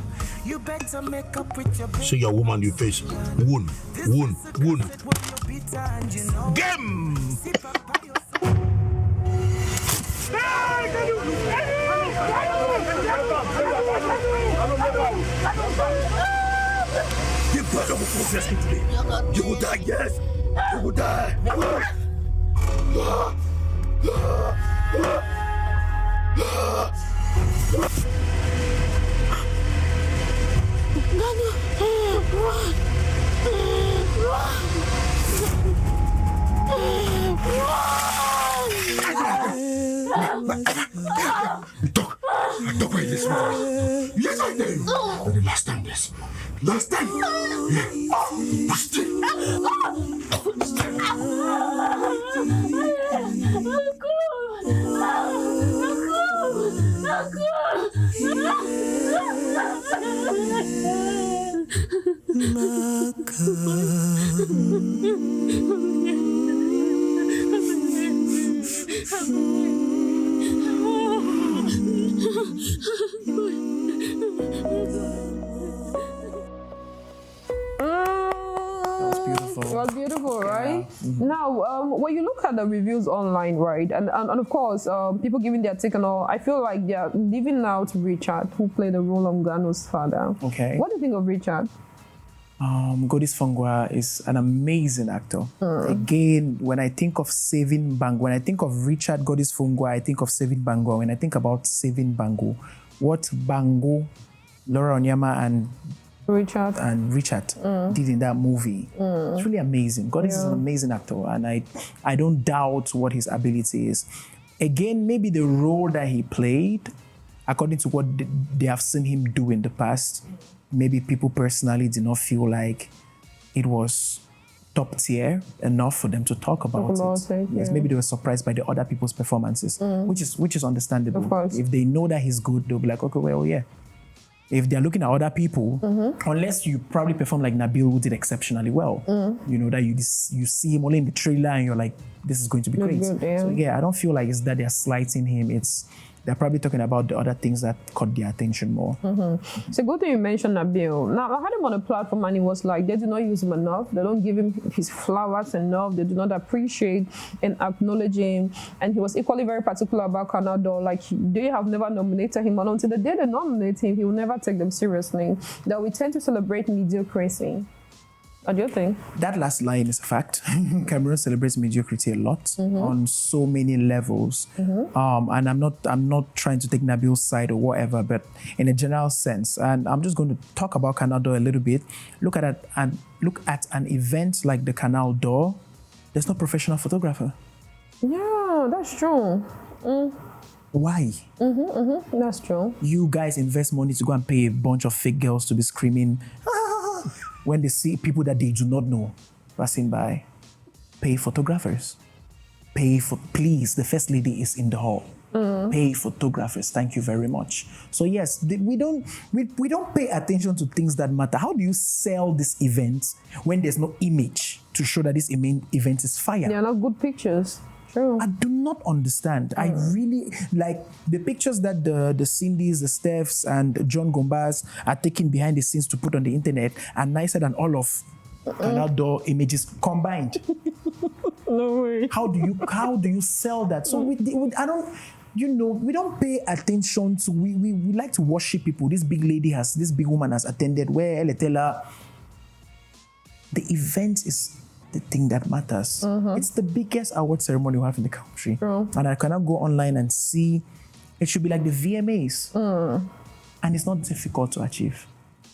See your woman you face. Wound. Game. You will die, yes. You will die. Don't wait this morning. Yes, I did. For the last time, yes. Last time. Yeah. It was beautiful, right? Now, when you look at the reviews online, right, and of course, people giving their take and all, I feel like they're leaving out Richard, who played the role of Gano's father. Okay. What do you think of Richard? Godis Fongwa is an amazing actor. Again, when I think of saving Bango, when I think of Richard Godis Fongwa, I think of saving Bango. When I think about saving Bango, what Bango, Laura Onyema and Richard did in that movie, it's really amazing. Godis is an amazing actor, and I don't doubt what his ability is. Again, maybe the role that he played, according to what they have seen him do in the past, maybe people personally did not feel like it was top tier enough for them to talk about it. Yes, maybe they were surprised by the other people's performances, which is understandable. Of course. If they know that he's good, they'll be like, okay, well, yeah. if they're looking at other people, unless you probably perform like Nabil, who did exceptionally well, you know, that you see him only in the trailer and you're like, this is going to be great. Good, yeah. So yeah, I don't feel like it's that they're slighting him. They're probably talking about the other things that caught their attention more. It's a good thing you mentioned Nabil. Now, I had him on a platform and it was like, they do not use him enough. They don't give him his flowers enough. They do not appreciate and acknowledge him. And he was equally very particular about Canada. Like, they have never nominated him. And until the day they nominate him, he will never take them seriously. That we tend to celebrate mediocrity. What do you think? That last line is a fact. Cameroon celebrates mediocrity a lot on so many levels. And I'm not trying to take Nabil's side or whatever, but in a general sense. And I'm just going to talk about Canal d'Or a little bit. Look at an event like the Canal d'Or. There's no professional photographer. Yeah, that's true. Why? That's true. You guys invest money to go and pay a bunch of fake girls to be screaming when they see people that they do not know passing by. Pay photographers. Please, the first lady is in the hall. Pay photographers. Thank you very much. So yes, we don't pay attention to things that matter. How do you sell this event when there's no image to show that this event is fire? They're not good pictures. True. I do not understand. I really like the pictures that the Cindy's, the Stephs, and John Gombas are taking behind the scenes to put on the internet are nicer than all of Canal d'Or images combined. No way. How do you sell that? So we don't pay attention to. We like to worship people. This big woman has attended where the event is the thing that matters. It's the biggest award ceremony we have in the country. And I cannot go online and see. It should be like the VMAs. And it's not difficult to achieve.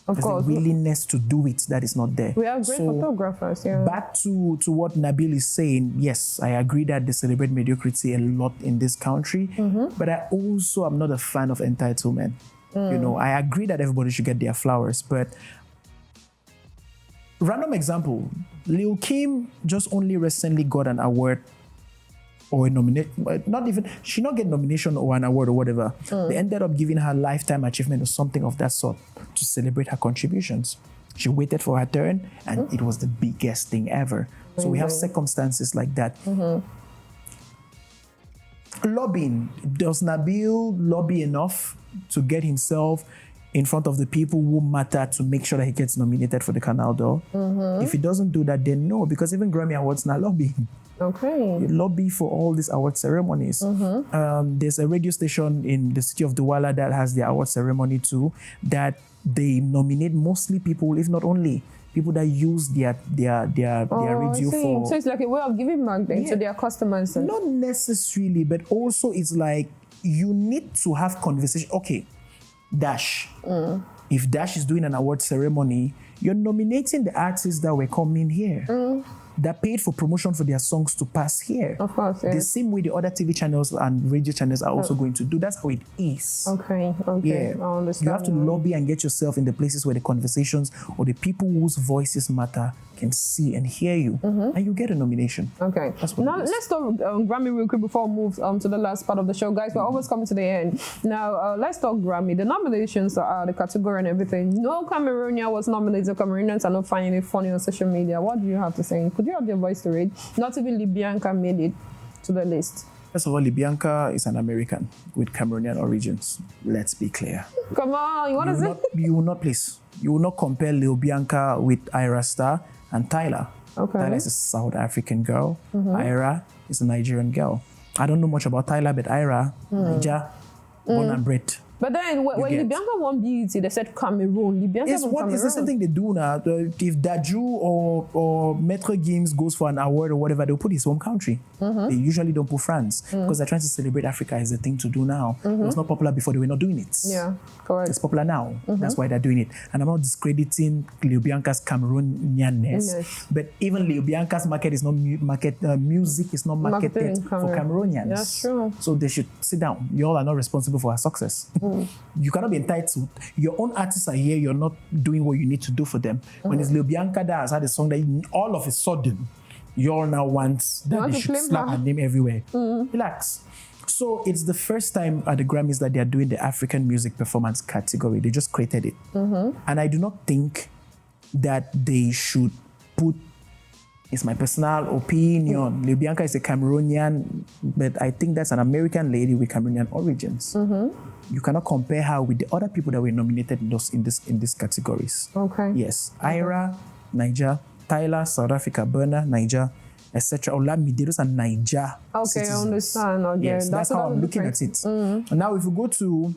Of course. There's a willingness to do it that is not there. We have great photographers, yeah. Back to what Nabil is saying, yes, I agree that they celebrate mediocrity a lot in this country, but I also am not a fan of entitlement. You know, I agree that everybody should get their flowers, but random example, Lil Kim just only recently got an award or a nomination. She not get nomination or an award or whatever. They ended up giving her lifetime achievement or something of that sort to celebrate her contributions. She waited for her turn and it was the biggest thing ever. So we have circumstances like that. Lobbying. Does Nabil lobby enough to get himself in front of the people who matter to make sure that he gets nominated for the Canal d'Or? If he doesn't do that, then no, because even Grammy Awards now lobbying. Okay. You lobby for all these award ceremonies. There's a radio station in the city of Douala that has their award ceremony too, that they nominate mostly people, if not only people that use their radio for. So it's like a way of giving back then to their customers. Not necessarily, but also it's like you need to have conversation. Okay, Dash. If Dash is doing an award ceremony, you're nominating the artists that were coming here. That paid for promotion for their songs to pass here. Of course, yes. The same way the other TV channels and radio channels are also going to do. That's how it is. Okay, Yeah. I understand. You have to lobby and get yourself in the places where the conversations or the people whose voices matter can see and hear you, and you get a nomination. Okay. That's what now let's talk Grammy real quick before we move to the last part of the show, guys. We're almost coming to the end. Now let's talk Grammy. The nominations are the category and everything. No Cameroonian was nominated. Cameroonians are not finding it funny on social media. What do you have to say? Could you have your voice to read? Not even Lyonga made it to the list. First of all, Lyonga is an American with Cameroonian origins. Let's be clear. Come on, you want to say? You will not compare Lyonga with Ira Star and Tyler. Okay. Tyler is a South African girl. Ira is a Nigerian girl. I don't know much about Tyler, but Ira, Niger, born and bred. But then when Lyonga won BET, they said Cameroon. It's the same thing they do now. If Daju or Maître Gims goes for an award or whatever, they'll put his home country. They usually don't put France because they're trying to celebrate Africa is the thing to do now. It was not popular before, they were not doing it. Yeah, correct. It's popular now. That's why they're doing it. And I'm not discrediting Lyonga's Cameroonianness, but even Lyonga's market is not music is not marketed for Cameroonians. That's true. So they should sit down. You all are not responsible for her success. You cannot be entitled. Your own artists are here. You're not doing what you need to do for them. When it's Lyonga that has had a song that all of a sudden you all now want that they should slap her name everywhere. Relax. So it's the first time at the Grammys that they are doing the African music performance category. They just created it. And I do not think that they should put, it's my personal opinion, Lyonga is a Cameroonian, but I think that's an American lady with Cameroonian origins. You cannot compare her with the other people that were nominated in these categories. Okay. Yes, Ira, Niger, Tyler, South Africa, Burner, Niger, etc. Olamide, those are Niger citizens. I understand. Okay. Yes, that's how I'm looking at it. And now if we go to,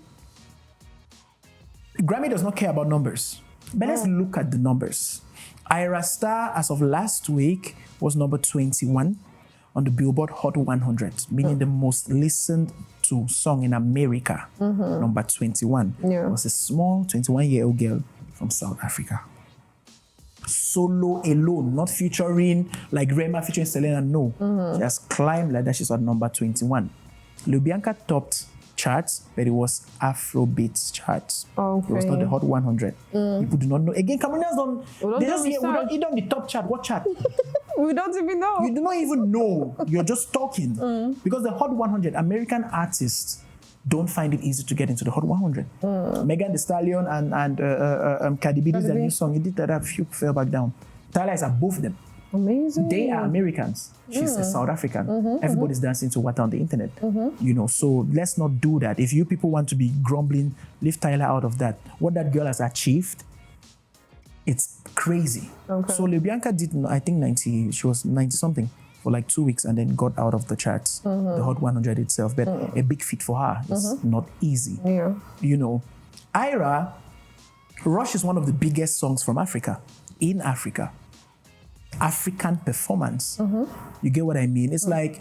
Grammy does not care about numbers, but let's look at the numbers. Ira Star, as of last week, was number 21 on the Billboard Hot 100, meaning the most listened to song in America. Number 21 was a small 21-year-old girl from South Africa. Solo alone, not featuring like Rema featuring Selena, no. She has climbed like that, she's at number 21. Lyonga topped charts, but it was Afrobeats charts. It was not the Hot 100. People do not know. Again, Cameroonians don't, they just hear, we don't eat on the top chart. What chart? We don't even know. You do not even know. You're just talking. Because the Hot 100, American artists don't find it easy to get into the Hot 100. Megan Thee Stallion and Cardi B did their new song. He did that, a few fell back down. Tyler is above them. Amazing. They are Americans. She's a South African. Everybody's dancing to what on the internet. You know, so let's not do that. If you people want to be grumbling, leave Tyler out of that. What that girl has achieved, it's crazy. So Lyonga did, I think she was 90 something for like 2 weeks and then got out of the charts, the Hot 100 itself. But a big feat for her. It's not easy. You know, Ira, Rush is one of the biggest songs from Africa, in Africa. African performance. You get what I mean? It's like,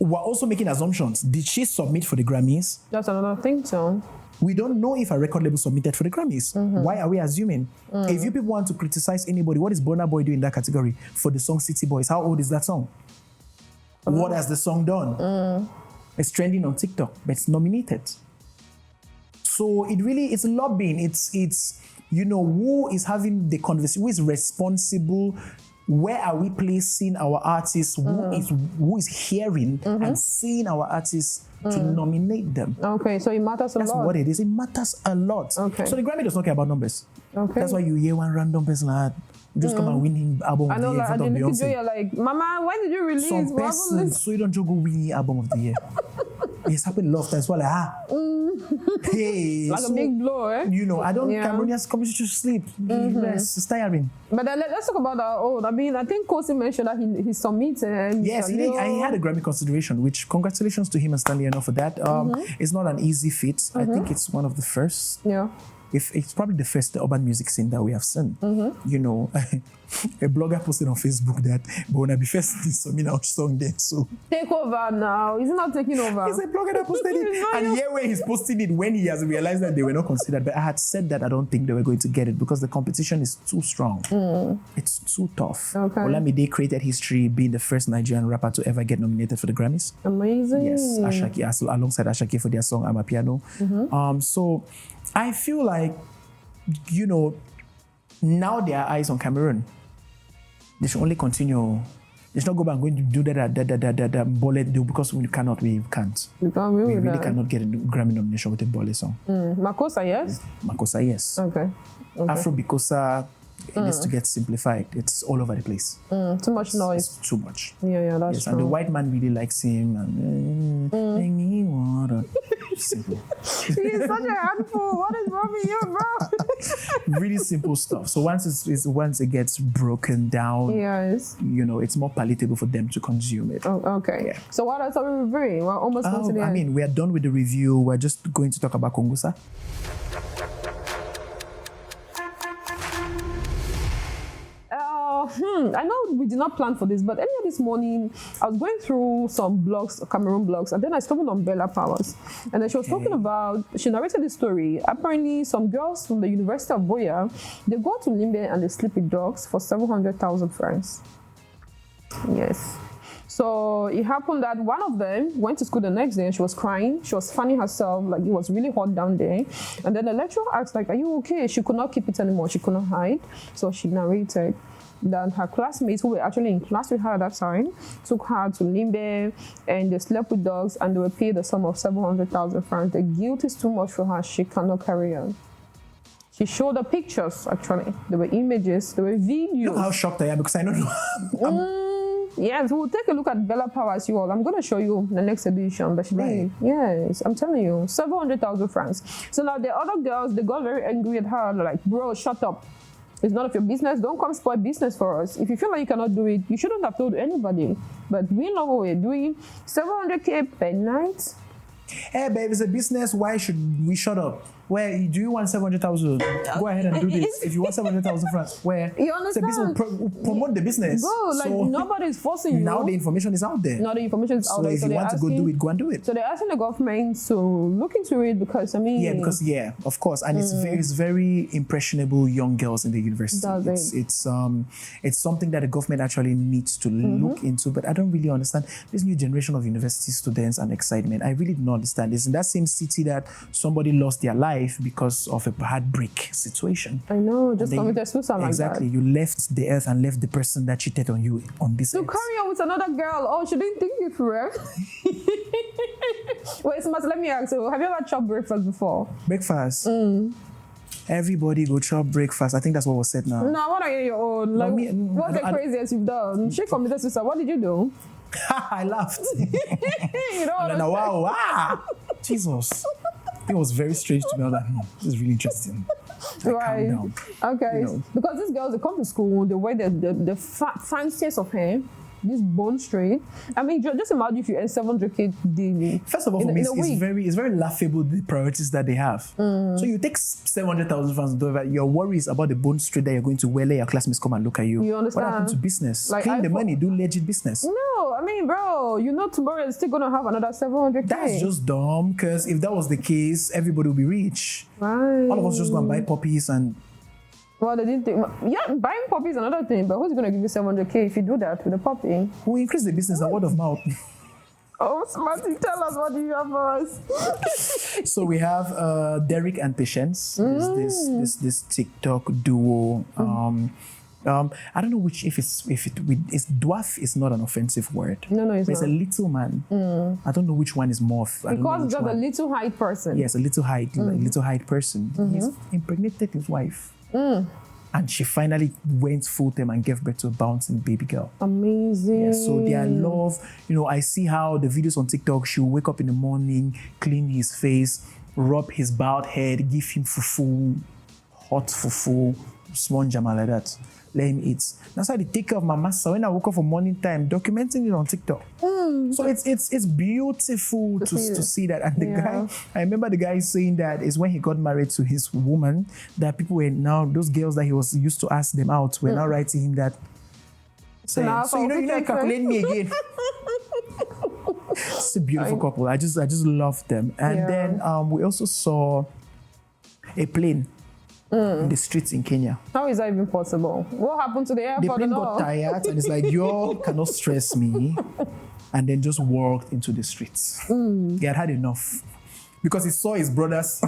we're also making assumptions. Did she submit for the Grammys? That's another thing, so. We don't know if a record label submitted for the Grammys. Why are we assuming? If you people want to criticize anybody, what is Burna Boy doing in that category for the song City Boys? How old is that song? What has the song done? It's trending on TikTok, but it's nominated. So it really, it's lobbying. It's you know, who is having the conversation, who is responsible, where are we placing our artists, who is hearing and seeing our artists to nominate them. Okay, so it matters a lot. That's what it is. It matters a lot. Okay. So the Grammy does not care about numbers. Okay. That's why you hear one random person like, just come and win him album of the year in front of Beyonce. You're like, Mama, when did you release? Some person, so you don't go win album of the year. It's happened a lot of times. Well, like, hey, like so, a big blow, eh? You know, I don't. Cameroonians come to sleep. It's tiring. But then let's talk about that. Oh, I mean, I think Kosi mentioned that he submitted. Yes, he did. He had a Grammy consideration, which congratulations to him and Stanley enough for that. It's not an easy feat. I think it's one of the first. Yeah. It's probably the first urban music scene that we have seen. You know, a blogger posted on Facebook that but when I be first in our song there, so take over now. Is it not taking over? It's a blogger that posted it, and here where he's posting it when he has realized that they were not considered. But I had said that I don't think they were going to get it because the competition is too strong. It's too tough. Olamide created history, being the first Nigerian rapper to ever get nominated for the Grammys. Amazing. Yes, Ashake, alongside Ashake for their song Amapiano. So I feel like, you know, now there are eyes on Cameroon. They should only continue. They should not go back and going to do that bullet do because we can't. We really cannot get a Grammy nomination with a bullet song. Makosa, yes? Makosa, yes. Okay. Afro Bikosa, it needs to get simplified. It's all over the place. Too much noise. It's too much. Yeah, that's true. And the white man really likes him. And make me water. Simple. He's such a handful. What is wrong with you, bro? Really simple stuff. So once it gets broken down, you know, it's more palatable for them to consume it. Oh, okay. Yeah. So what else are we reviewing? We're almost going to the end. I mean, we are done with the review. We're just going to talk about Kongosa. I know we did not plan for this, but earlier this morning, I was going through some blogs, Cameroon blogs, and then I stumbled on Bella Powers. And then she was talking about, she narrated this story. Apparently, some girls from the University of Veuillez, they go to Limbe and they sleep with dogs for 700,000 francs. Yes. So it happened that one of them went to school the next day and she was crying. She was fanning herself, like it was really hot down there. And then the lecturer asked, like, are you okay? She could not keep it anymore. She could not hide. So she narrated that her classmates who were actually in class with her at that time took her to Limbe and they slept with dogs and they were paid a sum of 700,000 francs. The guilt is too much for her. She cannot carry on. She showed the pictures, actually. There were images, there were videos. Look how shocked I am because I don't know. Yes, we'll take a look at Bella Powers, you all. I'm going to show you the next edition. But she did. Yes, I'm telling you, 700,000 francs. So now the other girls, they got very angry at her. They're like, bro, shut up. It's none of your business. Don't come spoil business for us. If you feel like you cannot do it, you shouldn't have told anybody. But we know what we're doing. 700K per night. Hey, babe, it's a business. Why should we shut up? Where do you want 700,000? Go ahead and do this. If you want 700,000 francs, where? You understand? It's a business, promote the business. Bro, like so nobody's forcing you. Now the information is out there. Now the information is out there. So if you want to go do it, go and do it. So they're asking the government to look into it because, I mean... Yeah, because, of course. And it's very impressionable young girls in the university. It's something that the government actually needs to look into. But I don't really understand this new generation of university students and excitement. I really don't understand this. In that same city that somebody lost their life because of a heartbreak situation. I know, just committed suicide like that. Exactly. You left the earth and left the person that cheated on you on this earth. To carry on with another girl. Oh, she didn't think you through. Wait, Smas, let me ask you, have you ever chopped breakfast before? Breakfast? Everybody go chop breakfast. I think that's what was said now. No, I want to hear your own. Like, what's the craziest you've done? She committed suicide. What did you do? I laughed. You know wow. Jesus. It was very strange to me. I was like, this is really interesting. Right. Calm down. Okay. You know. Because these girls, they come to school, the way the fanciest of hair, this bone straight. I mean, just imagine if you earn 700K daily. First of all, for me, it's very laughable, the priorities that they have. So you take 700,000 francs, your worries about the bone straight that you're going to wear, let your classmates come and look at you. You understand? What happened to business? Like, Clean the money, do legit business. No, I mean, bro, you know tomorrow is still going to have another 700K. That's just dumb, because if that was the case, everybody would be rich. Right. All of us just go and buy puppies and... Well, they didn't think... Yeah, buying puppy is another thing, but who's going to give you 700K if you do that with a puppy? We'll increase the business and word of mouth. Oh, Smarty, tell us what you have for us. So we have Derek and Patience. This TikTok duo. I don't know if dwarf is not an offensive word. No, it's not. It's a little man. I don't know which one is more. Because just a little height person. Yes, a little height person. He's impregnated his wife. And she finally went full term and gave birth to a bouncing baby girl. Amazing. Yeah, so their love, I see how the videos on TikTok, she'll wake up in the morning, clean his face, rub his bald head, give him fufu, hot fufu, small jama like that. Let him eat. That's how they take care of my master when I woke up for morning time, documenting it on TikTok. So it's beautiful to see that. And the guy, I remember the guy saying that is when he got married to his woman, that people were now, those girls that he was used to ask them out, were now writing him that, saying, so you calculate me again. It's a beautiful couple. I just love them. And then we also saw a plane in the streets in Kenya. How is that even possible? What happened to the airport? The plane got tired and it's like, you cannot stress me. And then just walked into the streets. He had enough. Because he saw his brothers.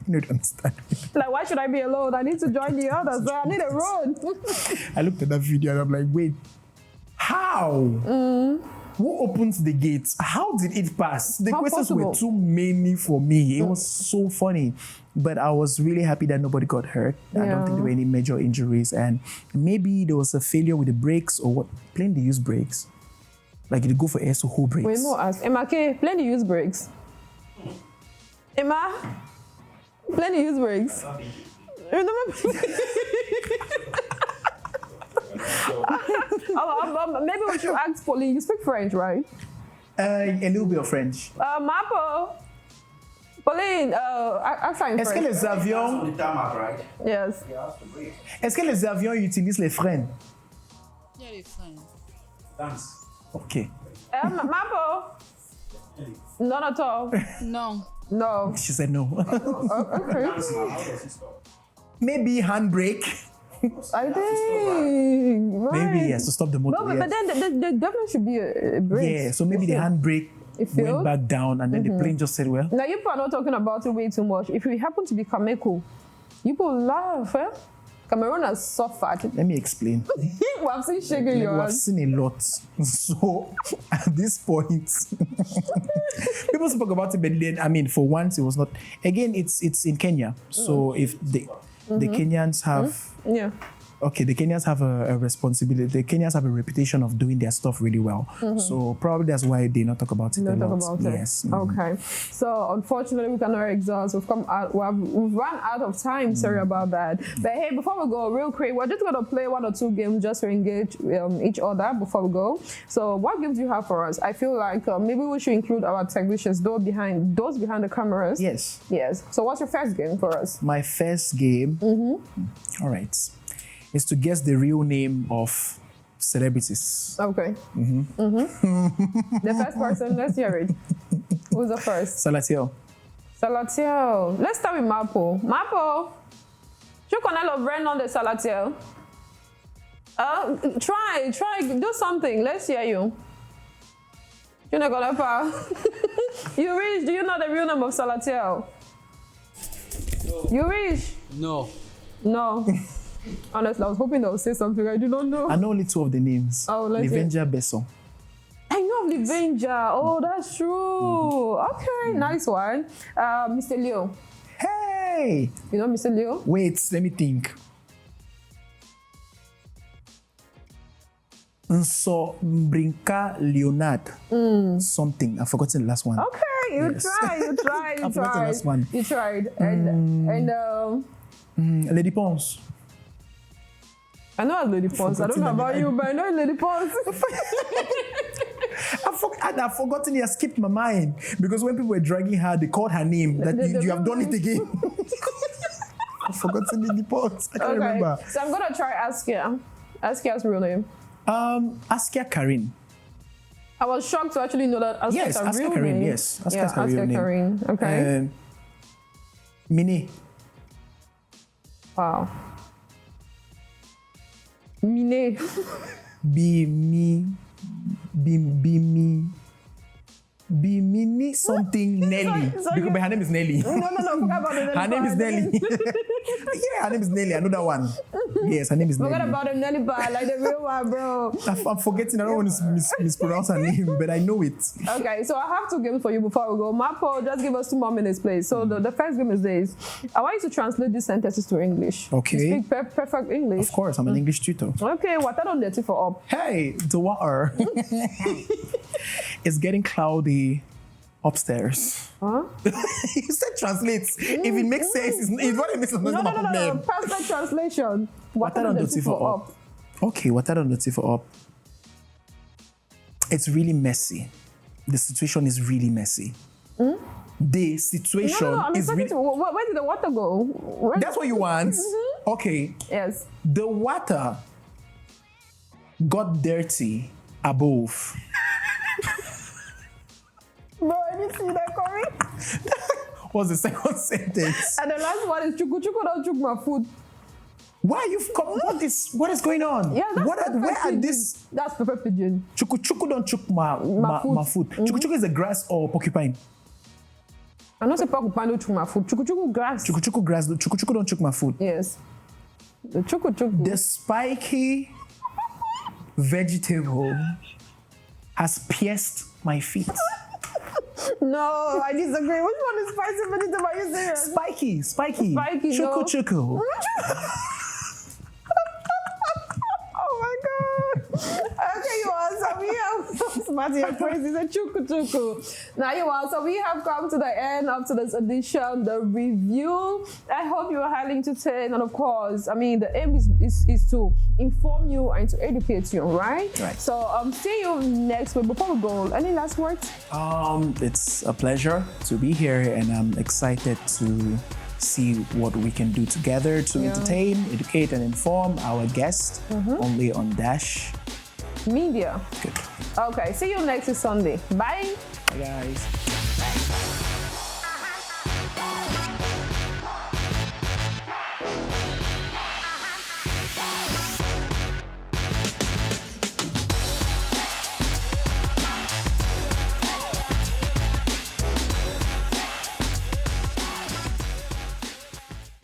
You don't understand. Like, why should I be alone? I need to join the others. I need a road. I looked at that video and I'm like, wait, how? Who opens the gates? How did it pass? The questions were too many for me. It was so funny. But I was really happy that nobody got hurt. I don't think there were any major injuries. And maybe there was a failure with the brakes or what? Plane they use brakes. Like you go for air, so whole brakes. Wait, no, ask. Emma, plane they use brakes. Emma, plane they use brakes. Maybe we should ask Pauline. You speak French, right? A little bit of French. Mapo. Pauline, I find Est-ce que les avions... Yes. Est-ce que les avions utilisent les freins? Yeah, les freins. Thanks. Okay. Mapo. Not at all. No. She said no. Okay. Maybe handbrake. I think. Right. Maybe, yes, to stop the motor. No, but then there definitely should be a brake. Yeah, so maybe the handbrake went back down and then the plane just said, well. Now, you people are not talking about it way too much. If we happen to be Kameko, you will laugh, eh? Cameroon has suffered. Let me explain. We have seen shaking your hands. We have seen a lot. So at this point, people spoke about it, but then, I mean, for once, it was not. Again, it's in Kenya. So if the Kenyans have... Yeah. Okay, the Kenyans have a responsibility. The Kenyans have a reputation of doing their stuff really well. So probably that's why they not talk about it a lot. Yes. Okay. So unfortunately, we cannot exhaust. We've run out of time. Sorry about that. But hey, before we go, real quick, we're just gonna play 1 or 2 games just to engage each other before we go. So what games do you have for us? I feel like maybe we should include our technicians, those behind the cameras. Yes. Yes. So what's your first game for us? My first game. All right. Is to guess the real name of celebrities. Okay. The first person, let's hear it. Who's the first? Salatiel. Let's start with Mapo. Mapo, you can love rain on the Salatiel. Try, do something. Let's hear you. You're not gonna power. You reach, do you know the real name of Salatiel? No. You reach? No. Honestly, I was hoping they would say something I do not know. I know only 2 of the names. Oh, let's Lyonga Besson. I know Lyonga. Oh, that's true. Okay, nice one. Mr. Leo. Hey! You know Mr. Leo? Wait, let me think. So, Brinka Leonard. Something. I've forgotten the last one. Okay, you tried. I've forgotten the last one. You tried. And Lady Pons. I know Lady Pons. I don't know about you, but I know Lady Pons. I've forgotten it. I skipped my mind because when people were dragging her, they called her name. That you have done it again. I've forgotten Lady Pons. I can't remember. So I'm gonna try Askia. Askia's real name. Askia Karin. I was shocked to actually know that Askia's her real name. Yes, Askia's her real name. Karin. Okay. Mine. Wow. Mine. Be me something Nelly. Because her name is Nelly. No, forget about the Nelly. Her name is Nelly. Yeah, her name is Nelly. I know that one. Yes, her name is Nelly. Forget about the Nelly bar, like the real one, bro. I'm forgetting. I don't want to mispronounce her name, but I know it. Okay, so I have 2 games for you before we go. Mapo, just give us 2 more minutes, please. So the first game is this. I want you to translate these sentences to English. Okay. You speak perfect English. Of course, I'm an English tutor. Okay, what are on the tea for up? Hey, the water. It's getting cloudy upstairs. Huh? You said translates. If it makes sense, it's what it makes sense. No. Perfect translation. What are on the tea for up? Okay, what are on the tea for up? It's really messy. The situation is really messy. The situation is really... Where did the water go? That's what you want? Okay. Yes. The water got dirty above. Bro, I didn't see that coming. What's the second sentence? And the last one is chuku don't chook my food. Why you've come? What is going on? Yeah, that's where are this? That's perfect pigeon. Chuku don't chook my food. Chuku is the grass or porcupine? I know say porcupine don't chook my food. Chuku grass. Chuku grass. Chuku don't chook my food. Yes. The chuku. The spiky vegetable has pierced my feet. No, I disagree. Which one is spicy vegetable? Are you serious? Spiky. Spiky, Chuku. Oh my God. Okay, you all. So we have Smarty and crazy. It's a chuku. Now you all. So we have come to the end of today's edition, the review. I hope you are highly entertained, and of course, I mean, the aim is to inform you and to educate you, right? Right. So see you next week. Before we go, any last words? It's a pleasure to be here, and I'm excited to see what we can do together to entertain, educate, and inform our guests only on Dash Media. Good. Okay, see you next Sunday. Bye. Bye, guys.